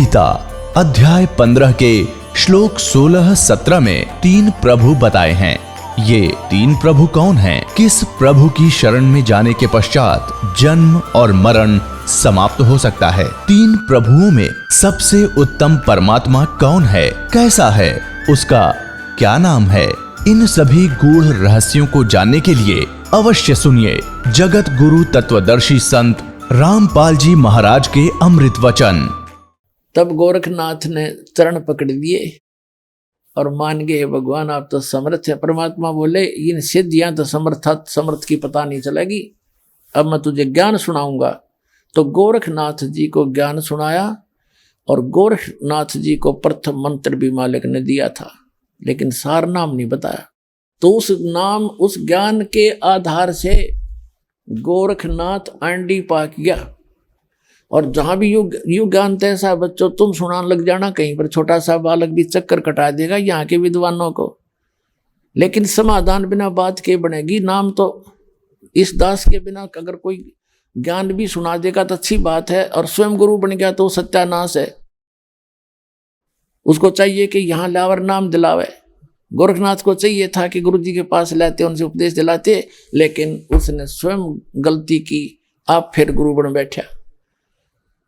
गीता अध्याय 15 के श्लोक 16-17 में 3 प्रभु बताए हैं। ये 3 प्रभु कौन हैं? किस प्रभु की शरण में जाने के पश्चात जन्म और मरण समाप्त हो सकता है? 3 प्रभुओं में सबसे उत्तम परमात्मा कौन है? कैसा है? उसका क्या नाम है? इन सभी गूढ़ रहस्यों को जानने के लिए अवश्य सुनिए जगत गुरु तत्वदर्शी संत रामपाल जी महाराज के अमृत वचन। तब गोरखनाथ ने चरण पकड़ लिए और मान गए, भगवान आप तो समर्थ है। परमात्मा बोले, इन सिद्धियां तो समर्थ की पता नहीं चलेगी, अब मैं तुझे ज्ञान सुनाऊंगा। तो गोरखनाथ जी को ज्ञान सुनाया और गोरखनाथ जी को प्रथम मंत्र भी मालिक ने दिया था, लेकिन सार नाम नहीं बताया। तो उस ज्ञान के आधार से गोरखनाथ आंडी पा गया। और जहां भी यू ज्ञान तैसा बच्चों तुम सुनाने लग जाना, कहीं पर छोटा सा बालक भी चक्कर कटा देगा यहाँ के विद्वानों को। लेकिन समाधान बिना बात के बनेगी। नाम तो इस दास के बिना अगर कोई ज्ञान भी सुना देगा तो अच्छी बात है, और स्वयं गुरु बन गया तो सत्यानाश है। उसको चाहिए कि यहाँ लावर नाम दिलावे। गोरखनाथ को चाहिए था कि गुरु जी के पास लाते, उनसे उपदेश दिलाते, लेकिन उसने स्वयं गलती की, आप फिर गुरु बन बैठा।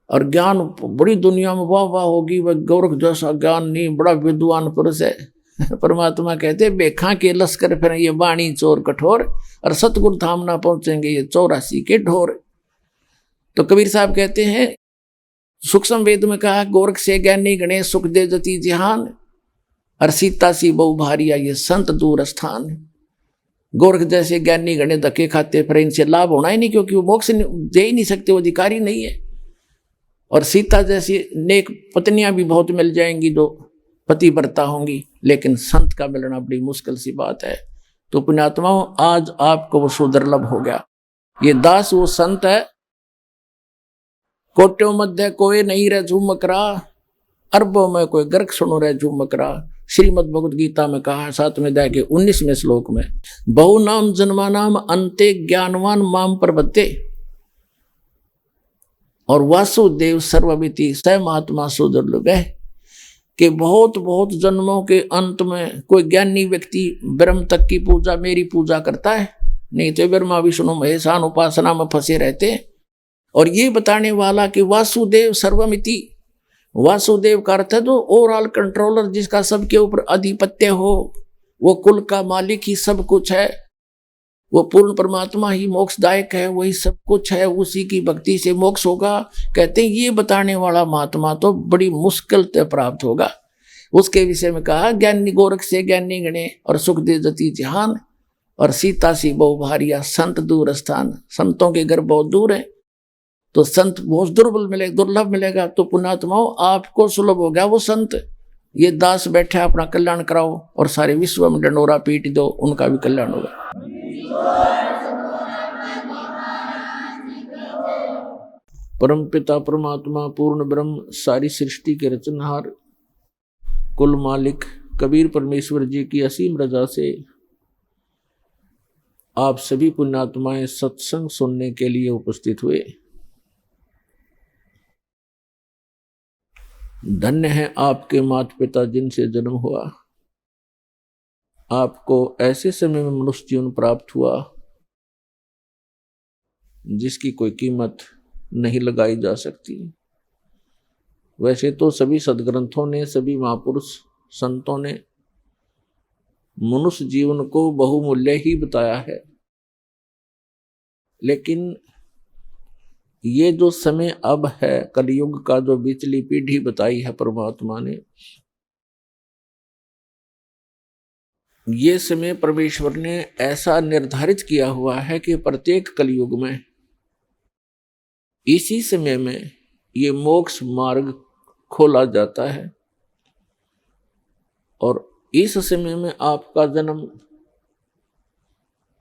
और ज्ञान बड़ी दुनिया में वाह वाह होगी, वह गोरख जैसा ज्ञान नहीं, बड़ा विद्वान पुरुष है। परमात्मा कहते बेखा के लश्कर फिर ये वाणी चोर कठोर, और सतगुरु धाम ना पहुंचेंगे ये 84 के ढोर। तो कबीर साहब कहते हैं, सूक्ष्म वेद में कहा, गोरख से ज्ञानी गणे सुख दे जति जिहान, और सीता सी बहु भारिया ये संत दूर स्थान। गोरख जैसे ज्ञानी गणे धक्के खाते फिर इनसे लाभ होना ही नहीं, क्योंकि वो मोक्ष दे ही नहीं सकते, वो अधिकारी नहीं है। और सीता जैसी नेक पत्नियां भी बहुत मिल जाएंगी जो पतिव्रता होंगी, लेकिन संत का मिलना बड़ी मुश्किल सी बात है। तो पुण्यात्माओं, आज आपको वो सुदुर्लभ हो गया। ये दास वो संत है, कोट्यों मध्य कोई नहीं रह झूमकरा, अरबों में कोई गर्क सुनो रह झूमकरा। श्रीमद् भगवद गीता में कहा 7वें अध्याय के 19वें श्लोक में, बहु नाम जन्मा नाम अंते ज्ञानवान माम प्रबत्ते, और वासुदेव सर्वमिति स महात्मा सुदुर्लभ है। कि बहुत बहुत जन्मों के अंत में कोई ज्ञानी व्यक्ति ब्रह्म तक की पूजा, मेरी पूजा करता है, नहीं तो ब्रह्मा विष्णु महेशान उपासना में फंसे रहते। और ये बताने वाला कि वासुदेव सर्वमिति, वासुदेव का अर्थ है जो ओवरऑल कंट्रोलर, जिसका सबके ऊपर आधिपत्य हो, वो कुल का मालिक ही सब कुछ है, वो पूर्ण परमात्मा ही मोक्षदायक है, वही सब कुछ है, उसी की भक्ति से मोक्ष होगा। कहते हैं ये बताने वाला महात्मा तो बड़ी मुश्किल से प्राप्त होगा। उसके विषय में कहा, ज्ञानी गोरख से ज्ञानी गणे और सुख दे जति जहान, और सीता सी बहु भारिया संत दूर स्थान। संतों के घर बहुत दूर है, तो संत बहुत दुर्लभ मिलेगा। तो पुण्यात्माओं, आपको सुलभ हो गया वो संत। ये दास बैठे अपना कल्याण कराओ और सारे विश्व में डंडोरा पीट दो, उनका भी कल्याण होगा। परम पिता परमात्मा पूर्ण ब्रह्म, सारी सृष्टि के रचनहार, कुल मालिक कबीर परमेश्वर जी की असीम रजा से आप सभी पुण्यात्माएं सत्संग सुनने के लिए उपस्थित हुए। धन्य है आपके माता पिता जिनसे जन्म हुआ। आपको ऐसे समय में मनुष्य जीवन प्राप्त हुआ जिसकी कोई कीमत नहीं लगाई जा सकती। वैसे तो सभी सद्ग्रंथों ने, सभी महापुरुष संतों ने मनुष्य जीवन को बहुमूल्य ही बताया है, लेकिन ये जो समय अब है, कलयुग का जो बिचली पीढ़ी बताई है परमात्मा ने, ये समय परमेश्वर ने ऐसा निर्धारित किया हुआ है कि प्रत्येक कलयुग में इसी समय में ये मोक्ष मार्ग खोला जाता है। और इस समय में आपका जन्म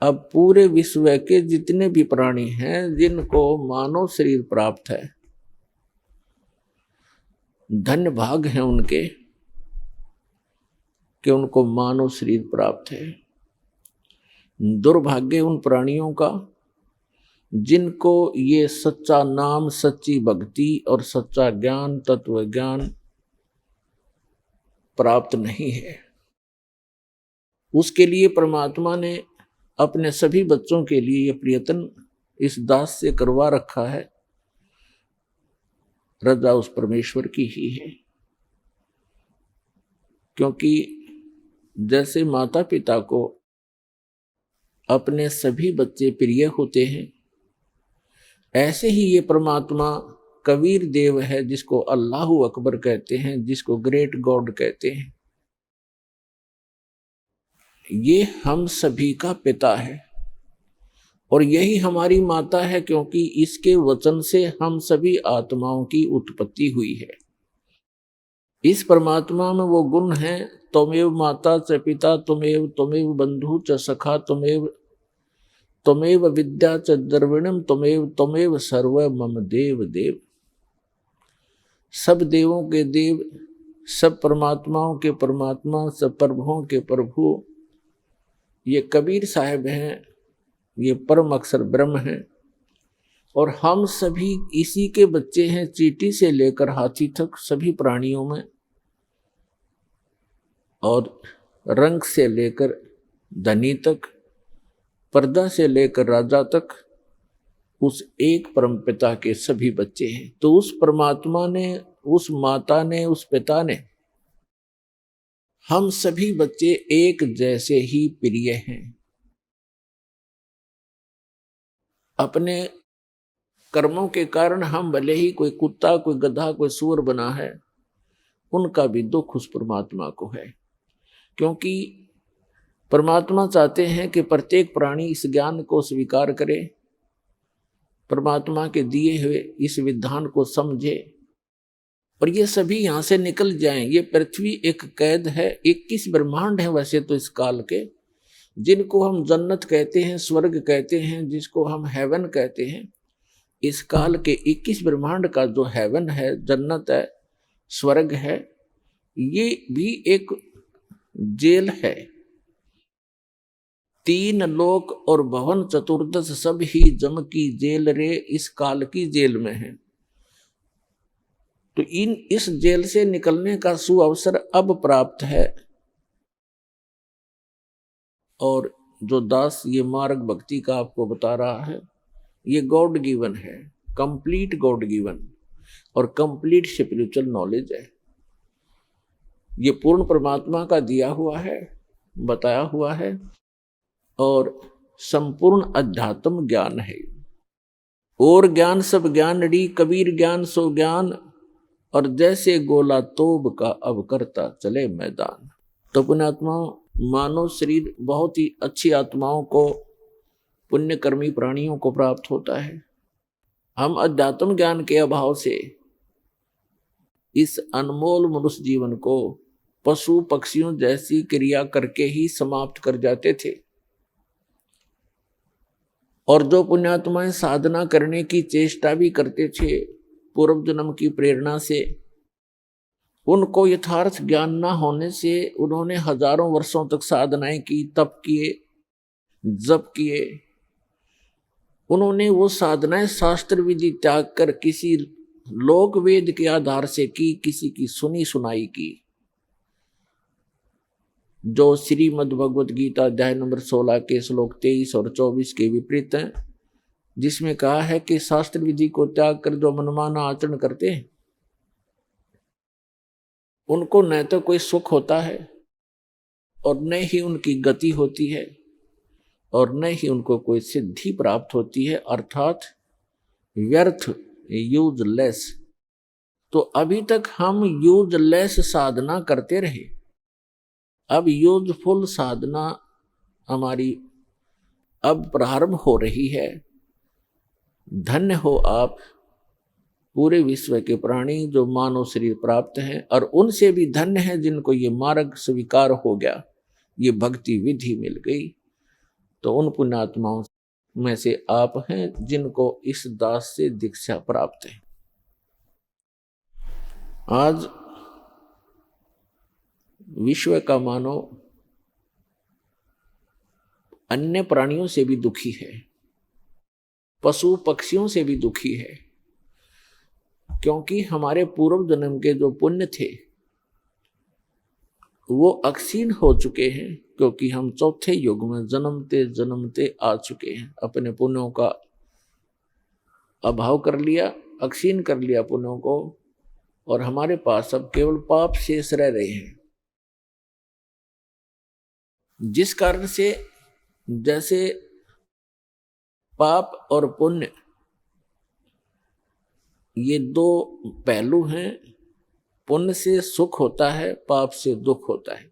अब पूरे विश्व के जितने भी प्राणी हैं जिनको मानव शरीर प्राप्त है, धन्य भाग हैं उनके कि उनको मानव शरीर प्राप्त है। दुर्भाग्य उन प्राणियों का जिनको ये सच्चा नाम, सच्ची भक्ति और सच्चा ज्ञान, तत्व ज्ञान प्राप्त नहीं है, उसके लिए परमात्मा ने अपने सभी बच्चों के लिए ये प्रयत्न इस दास से करवा रखा है। रजा उस परमेश्वर की ही है, क्योंकि जैसे माता पिता को अपने सभी बच्चे प्रिय होते हैं, ऐसे ही ये परमात्मा कबीर देव है, जिसको अल्लाहु अकबर कहते हैं, जिसको ग्रेट गॉड कहते हैं। ये हम सभी का पिता है और यही हमारी माता है, क्योंकि इसके वचन से हम सभी आत्माओं की उत्पत्ति हुई है। इस परमात्मा में वो गुण हैं, त्वमेव माता च पिता त्वमेव, त्वमेव बंधु च सखा त्वमेव, त्वमेव विद्या च द्रविणम त्वमेव, त्वमेव सर्व मम देव देव। सब देवों के देव, सब परमात्माओं के परमात्मा, सब प्रभुओं के प्रभु ये कबीर साहब हैं, ये परम अक्षर ब्रह्म हैं और हम सभी इसी के बच्चे हैं। चींटी से लेकर हाथी तक सभी प्राणियों में, और रंग से लेकर धनी तक, पर्दा से लेकर राजा तक, उस एक परम पिता के सभी बच्चे हैं। तो उस परमात्मा ने, उस माता ने, उस पिता ने हम सभी बच्चे एक जैसे ही प्रिय हैं। अपने कर्मों के कारण हम भले ही कोई कुत्ता, कोई गधा, कोई सूअर बना है, उनका भी दुख उस परमात्मा को है, क्योंकि परमात्मा चाहते हैं कि प्रत्येक प्राणी इस ज्ञान को स्वीकार करे, परमात्मा के दिए हुए इस विधान को समझे और ये सभी यहां से निकल जाएं। ये पृथ्वी एक कैद है, 21 ब्रह्मांड है वैसे तो इस काल के, जिनको हम जन्नत कहते हैं, स्वर्ग कहते हैं, जिसको हम हेवन कहते हैं। इस काल के 21 ब्रह्मांड का जो हेवन है, जन्नत है, स्वर्ग है, ये भी एक जेल है। 3 लोक और भवन चतुर्दश सब ही जम की जेल रे, इस काल की जेल में है। तो इस जेल से निकलने का सुअवसर अब प्राप्त है और जो दास ये मार्ग भक्ति का आपको बता रहा है, ये गॉड गिवन है, कंप्लीट गॉड गिवन और कंप्लीट स्पिरिचुअल नॉलेज है। ये पूर्ण परमात्मा का दिया हुआ है, बताया हुआ है और संपूर्ण अध्यात्म ज्ञान है। और ज्ञान सब ज्ञान डी, कबीर ज्ञान सो ज्ञान, और जैसे गोला तोब का अब करता चले मैदान। तो पुण्यात्माओं, मानव शरीर बहुत ही अच्छी आत्माओं को, पुण्यकर्मी प्राणियों को प्राप्त होता है। हम अध्यात्म ज्ञान के अभाव से इस अनमोल मनुष्य जीवन को पशु पक्षियों जैसी क्रिया करके ही समाप्त कर जाते थे। और जो पुण्यात्माएं साधना करने की चेष्टा भी करते थे पूर्व जन्म की प्रेरणा से, उनको यथार्थ ज्ञान न होने से उन्होंने हजारों वर्षों तक साधनाएं की, तप किए, जप किए। उन्होंने वो साधनाएं शास्त्र विधि त्याग कर किसी लोक वेद के आधार से की, किसी की सुनी सुनाई की, जो श्रीमद् भगवद गीता अध्याय नंबर 16 के श्लोक 23 और 24 के विपरीत हैं, जिसमें कहा है कि शास्त्र विधि को त्याग कर जो मनमाना आचरण करते हैं, उनको न तो कोई सुख होता है और न ही उनकी गति होती है और न ही उनको कोई सिद्धि प्राप्त होती है, अर्थात व्यर्थ, यूजलेस। तो अभी तक हम यूजलेस साधना करते रहे, अब यूजफुल साधना हमारी अब प्रारंभ हो रही है। धन्य हो आप पूरे विश्व के प्राणी जो मानव शरीर प्राप्त हैं, और उनसे भी धन्य है जिनको ये मार्ग स्वीकार हो गया, ये भक्ति विधि मिल गई। तो उन पुण्यात्माओं में से आप हैं जिनको इस दास से दीक्षा प्राप्त है। आज विश्व का मानव अन्य प्राणियों से भी दुखी है। पशु पक्षियों से भी दुखी है, क्योंकि हमारे पूर्व जन्म के जो पुण्य थे वो अक्षीण हो चुके हैं, क्योंकि हम चौथे युग में जन्मते जन्मते आ चुके हैं। अपने पुण्यों का अभाव कर लिया, अक्षीण कर लिया पुण्यों को, और हमारे पास अब केवल पाप शेष रह रहे हैं। जिस कारण से जैसे पाप और पुण्य ये दो पहलू हैं, पुण्य से सुख होता है, पाप से दुख होता है।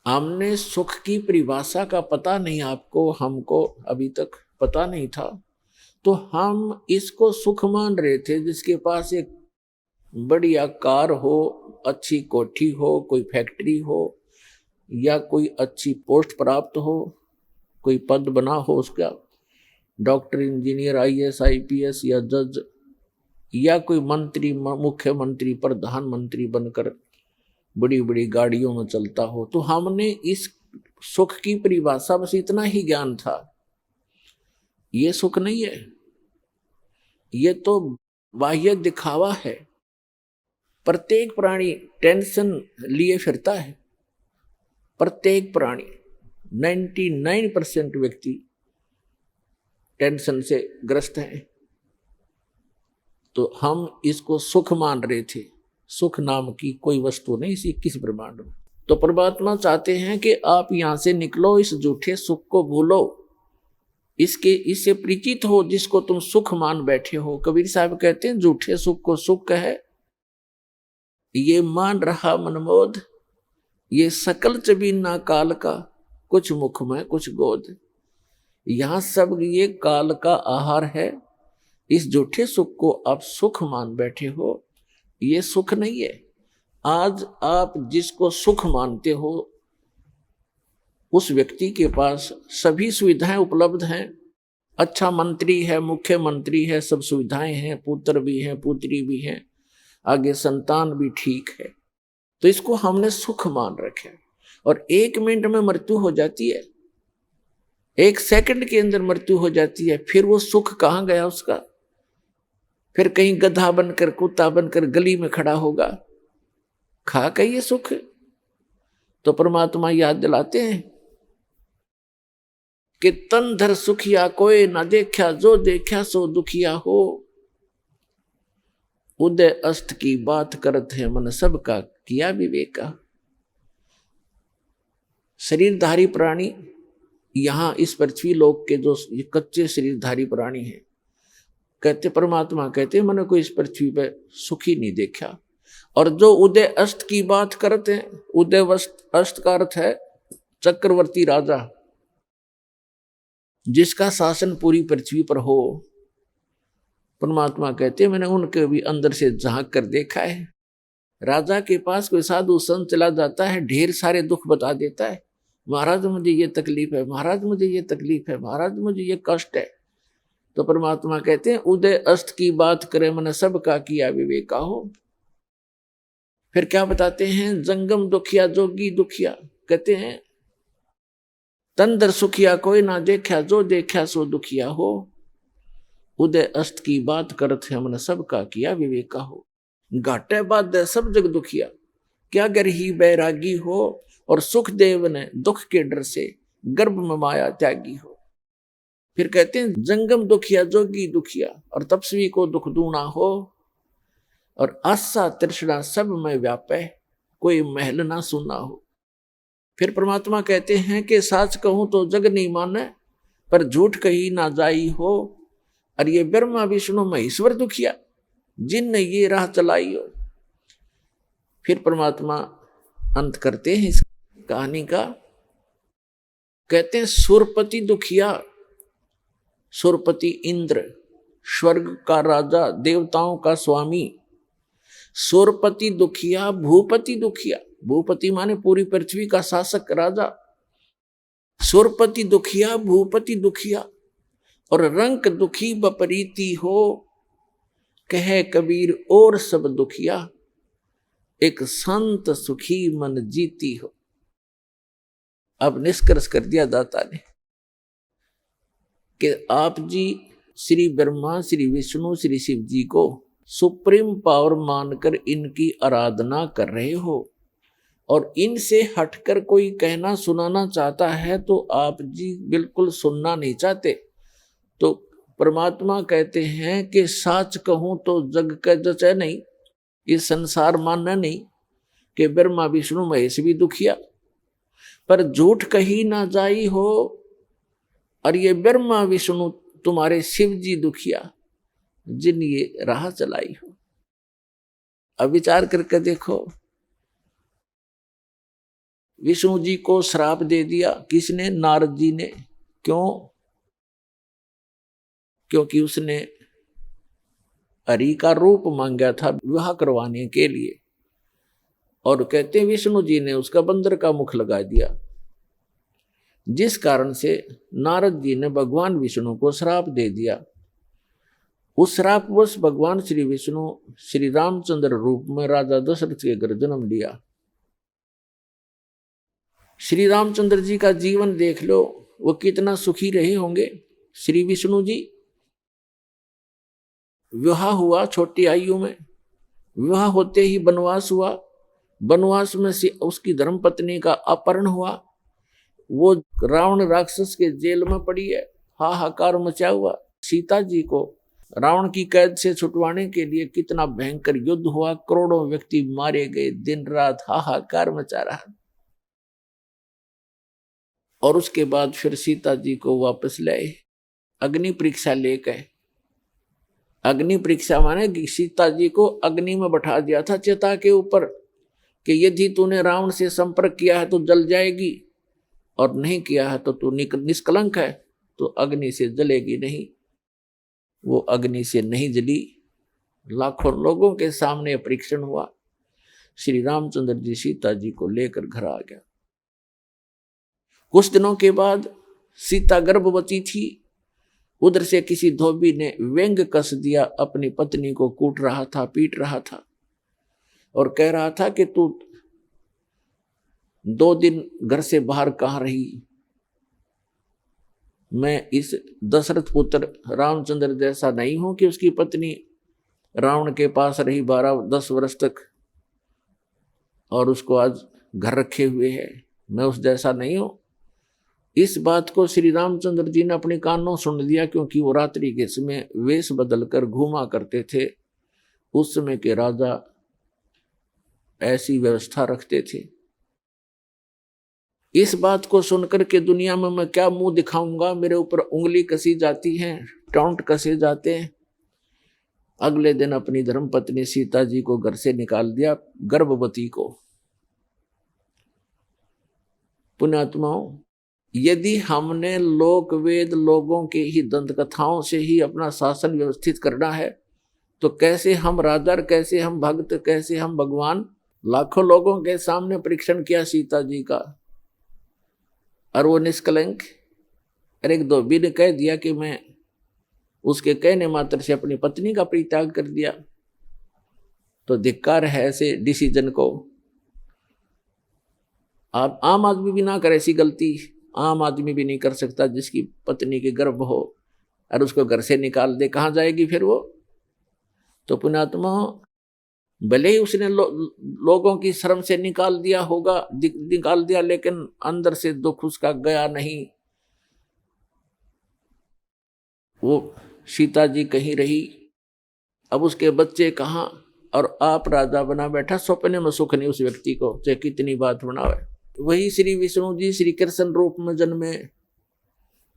हमने सुख की परिभाषा का पता नहीं, आपको हमको अभी तक पता नहीं था, तो हम इसको सुख मान रहे थे। जिसके पास एक बढ़िया कार हो, अच्छी कोठी हो, कोई फैक्ट्री हो, या कोई अच्छी पोस्ट प्राप्त हो, कोई पद बना हो उसका, डॉक्टर, इंजीनियर, आईएएस, आईपीएस या जज, या कोई मंत्री, मुख्यमंत्री, प्रधानमंत्री बनकर बड़ी बड़ी गाड़ियों में चलता हो, तो हमने इस सुख की परिभाषा बस इतना ही ज्ञान था। ये सुख नहीं है, ये तो बाह्य दिखावा है। प्रत्येक प्राणी टेंशन लिए फिरता है, प्रत्येक प्राणी 99% व्यक्ति टेंशन से ग्रस्त हैं। तो हम इसको सुख मान रहे थे। सुख नाम की कोई वस्तु नहीं इसी किस ब्रह्मांड में। तो परमात्मा चाहते हैं कि आप यहां से निकलो, इस झूठे सुख को भूलो, इससे परिचित हो जिसको तुम सुख मान बैठे हो। कबीर साहब कहते हैं झूठे सुख को सुख कहे, ये मान रहा मनमोद, ये सकल चबीना काल का, कुछ मुख में कुछ गोद। यहां सब ये काल का आहार है। इस झूठे सुख को आप सुख मान बैठे हो, ये सुख नहीं है। आज आप जिसको सुख मानते हो उस व्यक्ति के पास सभी सुविधाएं उपलब्ध हैं। अच्छा मंत्री है, मुख्यमंत्री है, सब सुविधाएं हैं, पुत्र भी हैं, पुत्री भी हैं, आगे संतान भी ठीक है। तो इसको हमने सुख मान रखा, और 1 मिनट में मृत्यु हो जाती है, 1 सेकंड के अंदर मृत्यु हो जाती है। फिर वो सुख कहाँ गया उसका? फिर कहीं गधा बनकर, कुत्ता बनकर गली में खड़ा होगा, खा के ये सुख। तो परमात्मा याद दिलाते हैं कि तन धर सुखिया कोई ना देखा, जो देखा सो दुखिया हो। उदय अस्त की बात करते हैं मन सबका, किया विवेका। शरीरधारी प्राणी यहां इस पृथ्वी लोक के जो कच्चे शरीरधारी प्राणी हैं, कहते परमात्मा कहते मैंने कोई इस पृथ्वी पे सुखी नहीं देखा। और जो उदय अस्त की बात करते हैं, उदय अस्त का अर्थ है चक्रवर्ती राजा, जिसका शासन पूरी पृथ्वी पर हो। परमात्मा कहते मैंने उनके भी अंदर से झांक कर देखा है। राजा के पास कोई साधु संत चला जाता है, ढेर सारे दुख बता देता है, महाराज मुझे ये तकलीफ है, महाराज मुझे ये तकलीफ है, महाराज मुझे ये कष्ट है। तो परमात्मा कहते हैं उदय अस्त की बात करे मन सबका, किया विवेका हो। फिर क्या बताते हैं? जंगम दुखिया जोगी दुखिया, कहते हैं तंदर सुखिया कोई ना देखा, जो देखा सो दुखिया हो। उदय अस्त की बात करत है मन सबका, किया विवेका हो। घाटे बाद सब जग दुखिया, क्या गरही बैरागी हो। और सुखदेव ने दुख के डर से गर्भ में माया त्यागी हो। फिर कहते हैं जंगम दुखिया जोगी दुखिया, और तपस्वी को दुख दूना हो। और आशा तृष्णा सब में व्यापे, कोई महल ना सुना हो। फिर परमात्मा कहते हैं कि साच कहूं तो जग नहीं माने, पर झूठ कही ना जाई हो। और ये ब्रह्मा विष्णु महेश्वर दुखिया, जिनने ये राह चलाई हो। फिर परमात्मा अंत करते हैं इस कहानी का, कहते हैं सुरपति दुखिया। सुरपति इंद्र, स्वर्ग का राजा, देवताओं का स्वामी। सुरपति दुखिया, भूपति दुखिया। भूपति माने पूरी पृथ्वी का शासक राजा। सुरपति दुखिया, भूपति दुखिया। और रंक दुखी बपरीती हो, कहे कबीर और सब दुखिया। एक संत सुखी मन जीती हो। अब निष्कर्ष कर दिया दाता ने कि आप जी श्री ब्रह्मा, श्री विष्णु, श्री शिव जी को सुप्रीम पावर मानकर इनकी आराधना कर रहे हो और इनसे हटकर कोई कहना सुनाना चाहता है तो आप जी बिल्कुल सुनना नहीं चाहते। तो परमात्मा कहते हैं कि सच कहूं तो जग का जचे नहीं, ये संसार मानना नहीं कि ब्रह्मा विष्णु महेश भी दुखिया, पर झूठ कही ना जाई हो और ये ब्रह्मा विष्णु तुम्हारे शिव जी दुखिया जिन ये राह चलाई हो। अब विचार करके देखो, विष्णु जी को श्राप दे दिया किसने? नारद जी ने। क्यों? क्योंकि उसने हरि का रूप मांगा था विवाह करवाने के लिए, और कहते विष्णु जी ने उसका बंदर का मुख लगा दिया, जिस कारण से नारद जी ने भगवान विष्णु को श्राप दे दिया। उस श्रापवश भगवान श्री विष्णु श्री रामचंद्र रूप में राजा दशरथ के घर जन्म लिया। श्री रामचंद्र जी का जीवन देख लो, वो कितना सुखी रहे होंगे। श्री विष्णु जी विवाह हुआ छोटी आयु में, विवाह होते ही वनवास हुआ, वनवास में से उसकी धर्मपत्नी का अपहरण हुआ, वो रावण राक्षस के जेल में पड़ी है, हाहाकार मचा हुआ। सीता जी को रावण की कैद से छुटवाने के लिए कितना भयंकर युद्ध हुआ, करोड़ों व्यक्ति मारे गए, दिन रात हाहाकार मचा रहा। और उसके बाद फिर सीता जी को वापस लाए, अग्नि परीक्षा लेकर। अग्नि परीक्षा माने कि सीता जी को अग्नि में बैठा दिया था चिता के ऊपर कि यदि तूने रावण से संपर्क किया है तो जल जाएगी, और नहीं किया है तो तू निष्कलंक है, तो अग्नि से जलेगी नहीं। वो अग्नि से नहीं जली। लाखों लोगों के सामने परीक्षण हुआ। श्री रामचंद्र जी सीता जी को लेकर घर आ गया। कुछ दिनों के बाद सीता गर्भवती थी, उधर से किसी धोबी ने व्यंग कस दिया, अपनी पत्नी को कूट रहा था, पीट रहा था और कह रहा था कि तू 2 दिन घर से बाहर कहाँ रही? मैं इस दशरथ पुत्र रामचंद्र जैसा नहीं हूं कि उसकी पत्नी रावण के पास रही 12-10 वर्ष तक और उसको आज घर रखे हुए है। मैं उस जैसा नहीं हूं। इस बात को श्री रामचंद्र जी ने अपने कानों सुन लिया, क्योंकि वो रात्रि के समय वेश बदलकर घूमा करते थे। उस समय के राजा ऐसी व्यवस्था रखते थे। इस बात को सुनकर के दुनिया में मैं क्या मुंह दिखाऊंगा, मेरे ऊपर उंगली कसी जाती है, टॉन्ट कसे जाते हैं। अगले दिन अपनी धर्मपत्नी सीता जी को घर से निकाल दिया, गर्भवती को। पुण्यात्माओं, यदि हमने लोक वेद लोगों के ही दंत कथाओं से ही अपना शासन व्यवस्थित करना है तो कैसे हम राजा, कैसे हम भक्त, कैसे हम भगवान? लाखों लोगों के सामने परीक्षण किया सीता जी का और वो निष्कलंक। और एक धोबी ने कह दिया कि मैं उसके कहने मात्र से अपनी पत्नी का परित्याग कर दिया, तो धिक्कार है ऐसे डिसीजन को। आप आम आदमी भी ना करे ऐसी गलती, आम आदमी भी नहीं कर सकता जिसकी पत्नी के गर्भ हो और उसको घर से निकाल दे, कहाँ जाएगी फिर वो? तो पुण्यात्मा, भले ही उसने लोगों की शर्म से निकाल दिया होगा, निकाल दिया, लेकिन अंदर से दुख उसका गया नहीं। वो सीता जी कहीं रही, अब उसके बच्चे कहाँ, और आप राजा बना बैठा, सपने में सुख नहीं उस व्यक्ति को, चाहे कितनी बात बनावे। वही श्री विष्णु जी श्री कृष्ण रूप में जन्मे,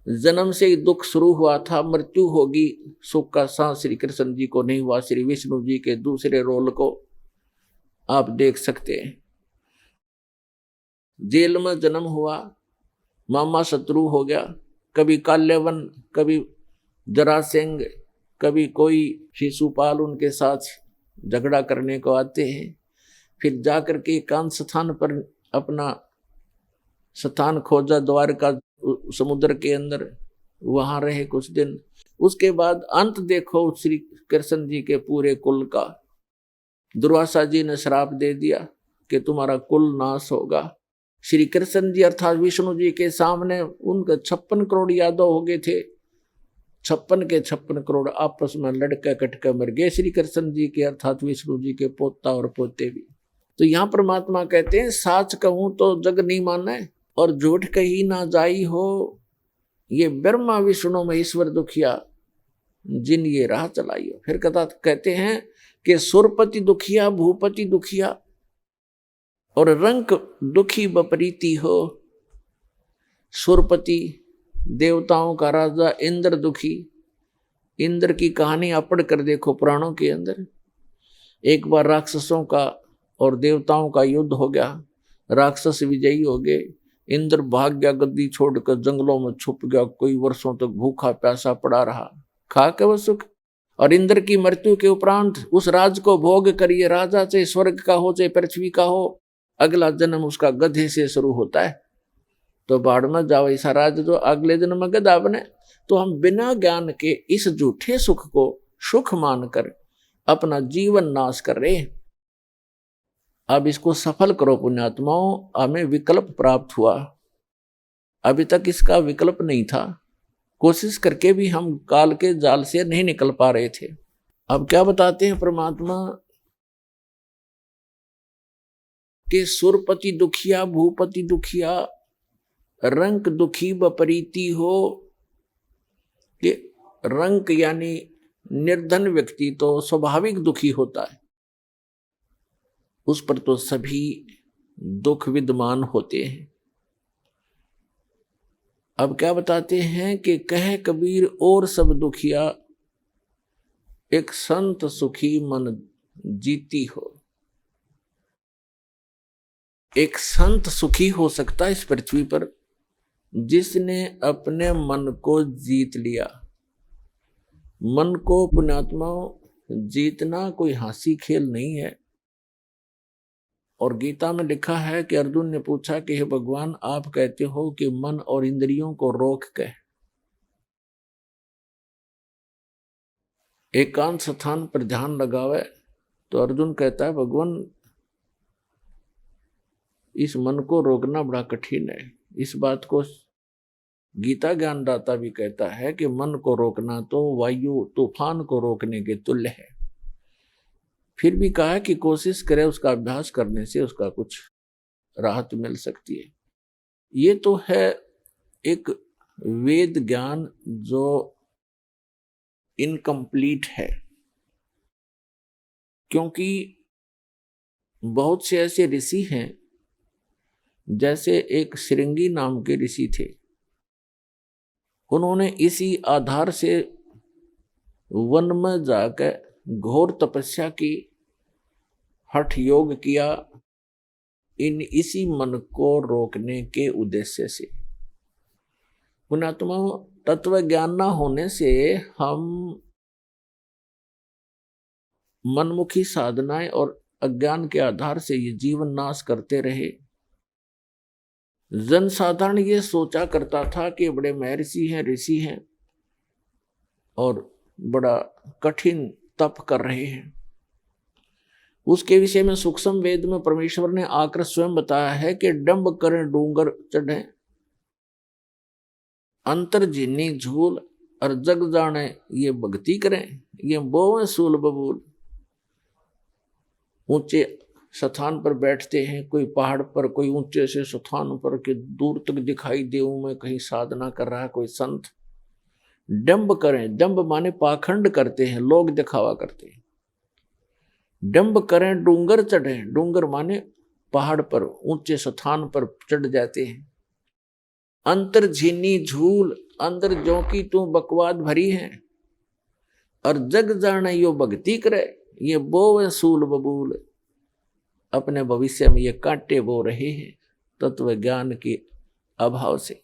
जन्म से ही दुख शुरू हुआ था, मृत्यु होगी, सुख का सांस श्री कृष्ण जी को नहीं हुआ। श्री विष्णु जी के दूसरे रोल को आप देख सकते हैं। जेल में जन्म हुआ, मामा शत्रु हो गया, कभी काल्यवन, कभी जरासेंग, कभी कोई शिशुपाल उनके साथ झगड़ा करने को आते हैं। फिर जाकर के एकांत स्थान पर अपना स्थान खोजा, द्वारका समुद्र के अंदर, वहां रहे कुछ दिन। उसके बाद अंत देखो श्री कृष्ण जी के पूरे कुल का। दुर्वासा जी ने श्राप दे दिया कि तुम्हारा कुल नाश होगा। श्री कृष्ण जी अर्थात विष्णु जी के सामने उनके 56 करोड़ यादव हो गए थे, 56 के 56 करोड़ आपस में लड़के कटके मर गए, श्री कृष्ण जी के अर्थात विष्णु जी के पोता और पोते भी। तो यहाँ परमात्मा कहते हैं साच कहूं तो जग नहीं माने और झूठ कही ना जाई हो, ये ब्रह्मा विष्णु महेश्वर दुखिया जिन ये राह चलाई हो। फिर कहते हैं कि सुरपति दुखिया भूपति दुखिया और रंक दुखी बपरीती हो। सुरपति देवताओं का राजा इंद्र दुखी। इंद्र की कहानी आप पढ़ कर देखो पुराणों के अंदर। एक बार राक्षसों का और देवताओं का युद्ध हो गया, राक्षस विजयी हो गए, इंद्र भाग गया, गद्दी छोड़कर जंगलों में छुप गया, कोई वर्षों तक भूखा प्यासा पड़ा रहा, खा के वह सुख। और इंद्र की मृत्यु के उपरांत उस राज को भोग करिए, राजा चाहे स्वर्ग का हो चाहे पृथ्वी का हो, अगला जन्म उसका गधे से शुरू होता है। तो बाढ़ में जाओ ऐसा राज जो अगले जन्म में गधा बने। तो हम बिना ज्ञान के इस झूठे सुख को सुख मानकर अपना जीवन नाश कर रहे हैं। अब इसको सफल करो पुण्यात्माओं, हमें विकल्प प्राप्त हुआ, अभी तक इसका विकल्प नहीं था, कोशिश करके भी हम काल के जाल से नहीं निकल पा रहे थे। अब क्या बताते हैं परमात्मा कि सुरपति दुखिया भूपति दुखिया रंक दुखी बपरीती हो। कि रंक यानी निर्धन व्यक्ति तो स्वाभाविक दुखी होता है, उस पर तो सभी दुख विद्यमान होते हैं। अब क्या बताते हैं कि कहे कबीर और सब दुखिया एक संत सुखी मन जीती हो। एक संत सुखी हो सकता है इस पृथ्वी पर जिसने अपने मन को जीत लिया। मन को पुण्यात्मा जीतना कोई हंसी खेल नहीं है। और गीता में लिखा है कि अर्जुन ने पूछा कि हे भगवान, आप कहते हो कि मन और इंद्रियों को रोक के एकांत स्थान पर ध्यान लगावे। तो अर्जुन कहता है भगवान, इस मन को रोकना बड़ा कठिन है। इस बात को गीता ज्ञानदाता भी कहता है कि मन को रोकना तो वायु तूफान को रोकने के तुल्य है। फिर भी कहा कि कोशिश करे, उसका अभ्यास करने से उसका कुछ राहत मिल सकती है। ये तो है एक वेद ज्ञान जो इनकम्प्लीट है, क्योंकि बहुत से ऐसे ऋषि हैं, जैसे एक श्रृंगी नाम के ऋषि थे। उन्होंने इसी आधार से वन में जाकर घोर तपस्या की, हठ योग किया, इसी मन को रोकने के उद्देश्य से। पुण्यात्मा, तत्व ज्ञान न होने से हम मनमुखी साधनाएं और अज्ञान के आधार से ये जीवन नाश करते रहे। जनसाधारण ये सोचा करता था कि बड़े महर्षि हैं, ऋषि हैं और बड़ा कठिन तप कर रहे हैं। उसके विषय में सूक्ष्म वेद में परमेश्वर ने आकर स्वयं बताया है कि डंब करें डूंगर चढ़े, अंतर झीनी झूल और जग जाने ये भक्ति करें, ये बोवें सूल बबूल। ऊंचे स्थान पर बैठते हैं, कोई पहाड़ पर, कोई ऊंचे से स्थान पर के दूर तक दिखाई दे में कहीं साधना कर रहा है कोई संत। डंब करें, डंब माने पाखंड करते हैं, लोग दिखावा करते हैं। डंब करें डूंगर चढ़े, डूंगर माने पहाड़ पर ऊंचे स्थान पर चढ़ जाते हैं। अंतर झीनी झूल, अंदर जो की तू बकवाद भरी है, और जग जाने यो भक्ति करे, ये बोवे सूल बबूल। अपने भविष्य में ये कांटे बो रहे हैं तत्व ज्ञान के अभाव से।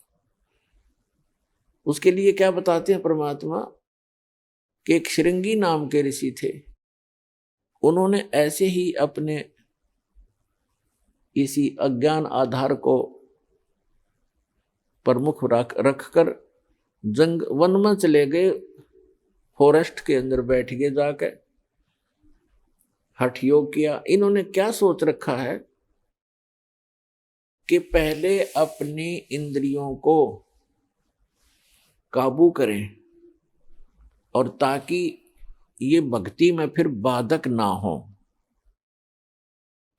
उसके लिए क्या बताते हैं परमात्मा कि एक श्रृंगी नाम के ऋषि थे। उन्होंने ऐसे ही अपने इसी अज्ञान आधार को प्रमुख रखकर जंग वन में चले गए, फॉरेस्ट के अंदर बैठ गए, जाकर हठ योग किया। इन्होंने क्या सोच रखा है कि पहले अपनी इंद्रियों को काबू करें, और ताकि ये भक्ति में फिर बाधक ना हो।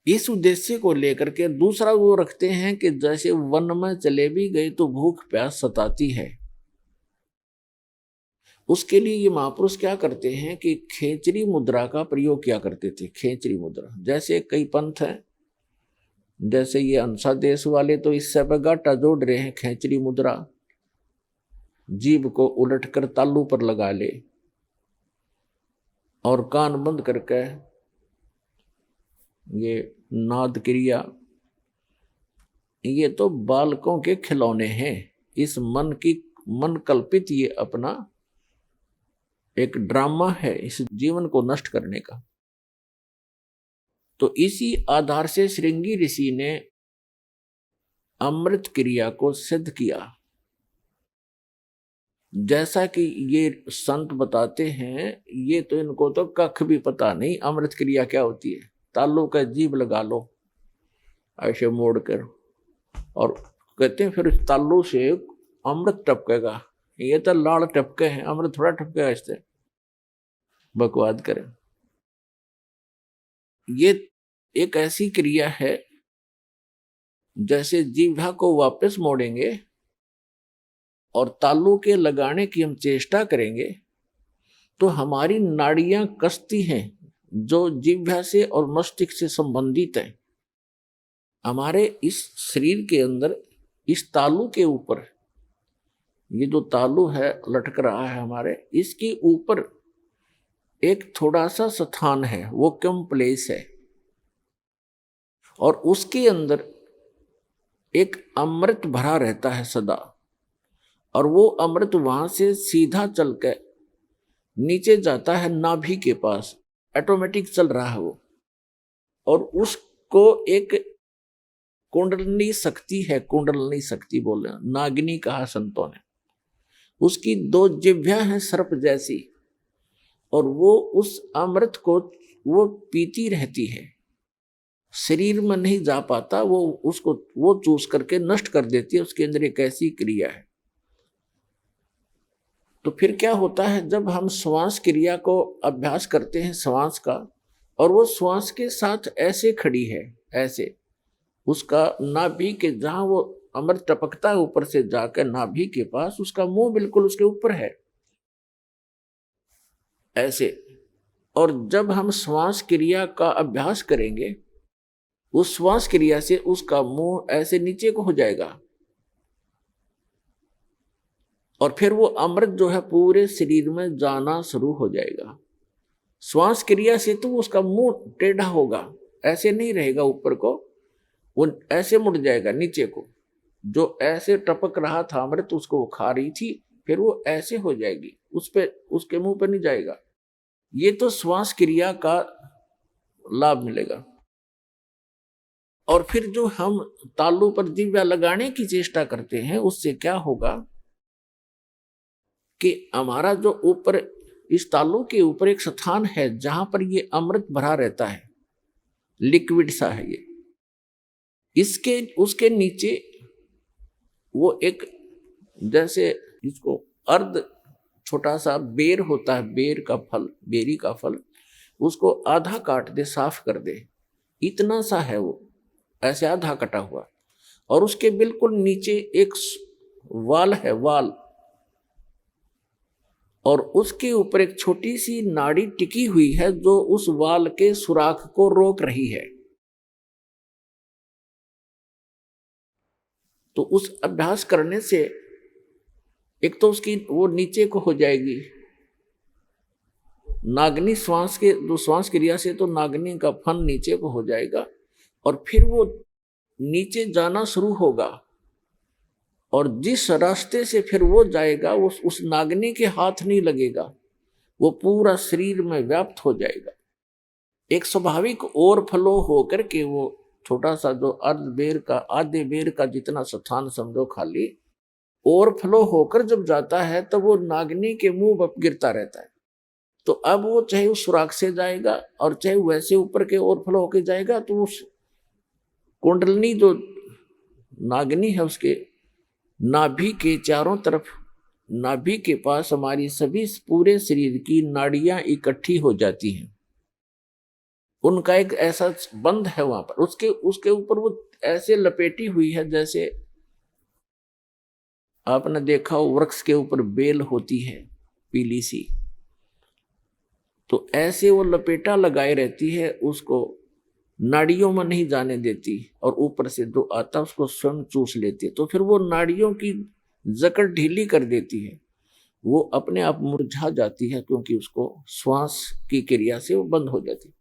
इस उद्देश्य को लेकर के दूसरा वो रखते हैं कि जैसे वन में चले भी गए तो भूख प्यास सताती है, उसके लिए ये महापुरुष क्या करते हैं कि खेचरी मुद्रा का प्रयोग किया करते थे। खेचरी मुद्रा, जैसे कई पंथ हैं, जैसे ये अंसा देश वाले तो इससे पे गाटा जोड़ रहे हैं। खेचरी मुद्रा, जीभ को उलट कर तालू पर लगा ले और कान बंद करके ये नाद क्रिया, ये तो बालकों के खिलौने हैं। इस मन कल्पित ये अपना एक ड्रामा है इस जीवन को नष्ट करने का। तो इसी आधार से श्रृंगी ऋषि ने अमृत क्रिया को सिद्ध किया। जैसा कि ये संत बताते हैं, ये तो इनको तो कख भी पता नहीं अमृत क्रिया क्या होती है। तालू का जीभ लगा लो ऐसे मोड़ कर, और कहते हैं फिर तालू से अमृत टपकेगा। ये तो लाड़ टपके हैं, अमृत थोड़ा टपकेगा इससे। बकवाद करें। ये एक ऐसी क्रिया है जैसे जीभा को वापस मोड़ेंगे और तालू के लगाने की हम चेष्टा करेंगे तो हमारी नाड़ियां कसती हैं जो जिह्वा से और मस्तिष्क से संबंधित है। हमारे इस शरीर के अंदर इस तालू के ऊपर, ये जो तालू है लटक रहा है हमारे, इसके ऊपर एक थोड़ा सा स्थान है, वो कम प्लेस है, और उसके अंदर एक अमृत भरा रहता है सदा। और वो अमृत वहां से सीधा चल के नीचे जाता है नाभि के पास, ऑटोमेटिक चल रहा है वो। और उसको एक कुंडलनी शक्ति है, कुंडलनी शक्ति बोले, नागिनी कहा संतों ने। उसकी 2 जिह्वा हैं सर्प जैसी, और वो उस अमृत को वो पीती रहती है, शरीर में नहीं जा पाता, वो उसको वो चूस करके नष्ट कर देती है। उसके अंदर एक ऐसी क्रिया है। तो फिर क्या होता है, जब हम श्वास क्रिया को अभ्यास करते हैं श्वास का, और वो श्वास के साथ ऐसे खड़ी है, ऐसे उसका नाभि के जहां वो अमृत टपकता है ऊपर से जाकर नाभि के पास, उसका मुंह बिल्कुल उसके ऊपर है ऐसे। और जब हम श्वास क्रिया का अभ्यास करेंगे, उस श्वास क्रिया से उसका मुंह ऐसे नीचे को हो जाएगा, और फिर वो अमृत जो है पूरे शरीर में जाना शुरू हो जाएगा। श्वास क्रिया से तो उसका मुंह टेढ़ा होगा, ऐसे नहीं रहेगा ऊपर को, वो ऐसे मुड़ जाएगा नीचे को। जो ऐसे टपक रहा था अमृत, उसको वो खा रही थी, फिर वो ऐसे हो जाएगी, उस पे उसके मुंह पे नहीं जाएगा। ये तो श्वास क्रिया का लाभ मिलेगा। और फिर जो हम तालू पर जिह्वा लगाने की चेष्टा करते हैं, उससे क्या होगा कि हमारा जो ऊपर इस तालू के ऊपर एक स्थान है जहां पर ये अमृत भरा रहता है, लिक्विड सा है ये, इसके उसके नीचे वो एक जैसे इसको अर्ध छोटा सा बेर होता है, बेर का फल, बेरी का फल, उसको आधा काट दे, साफ कर दे, इतना सा है वो, ऐसे आधा कटा हुआ। और उसके बिल्कुल नीचे एक वाल है, वाल, और उसके ऊपर एक छोटी सी नाड़ी टिकी हुई है जो उस वाल के सुराख को रोक रही है। तो उस अभ्यास करने से एक तो उसकी वो नीचे को हो जाएगी, नागनी श्वास के जो श्वास क्रिया से तो नागनी का फन नीचे को हो जाएगा, और फिर वो नीचे जाना शुरू होगा, और जिस रास्ते से फिर वो जाएगा वो उस नागनी के हाथ नहीं लगेगा, वो पूरा शरीर में व्याप्त हो जाएगा। एक स्वाभाविक ओवरफ्लो होकर के वो छोटा सा जो अर्ध बेर का, आधे बेर का जितना स्थान समझो खाली, ओवरफ्लो होकर जब जाता है तब वो नागनी के मुंह पर गिरता रहता है। तो अब वो चाहे उस सुराख से जाएगा और चाहे वैसे ऊपर के ओवरफ्लो होकर जाएगा, तो उस कुंडलनी जो नागनी है उसके नाभि के चारों तरफ नाभि के पास हमारी सभी पूरे शरीर की नाड़ियां इकट्ठी हो जाती हैं। उनका एक ऐसा बंध है वहां पर, उसके ऊपर वो ऐसे लपेटी हुई है जैसे आपने देखा हो वृक्ष के ऊपर बेल होती है पीली सी, तो ऐसे वो लपेटा लगाए रहती है, उसको नाड़ियों में नहीं जाने देती और ऊपर से जो आता उसको स्वयं चूस लेती है। तो फिर वो नाड़ियों की जकड़ ढीली कर देती है, वो अपने आप मुरझा जाती है क्योंकि उसको श्वास की क्रिया से वो बंद हो जाती है।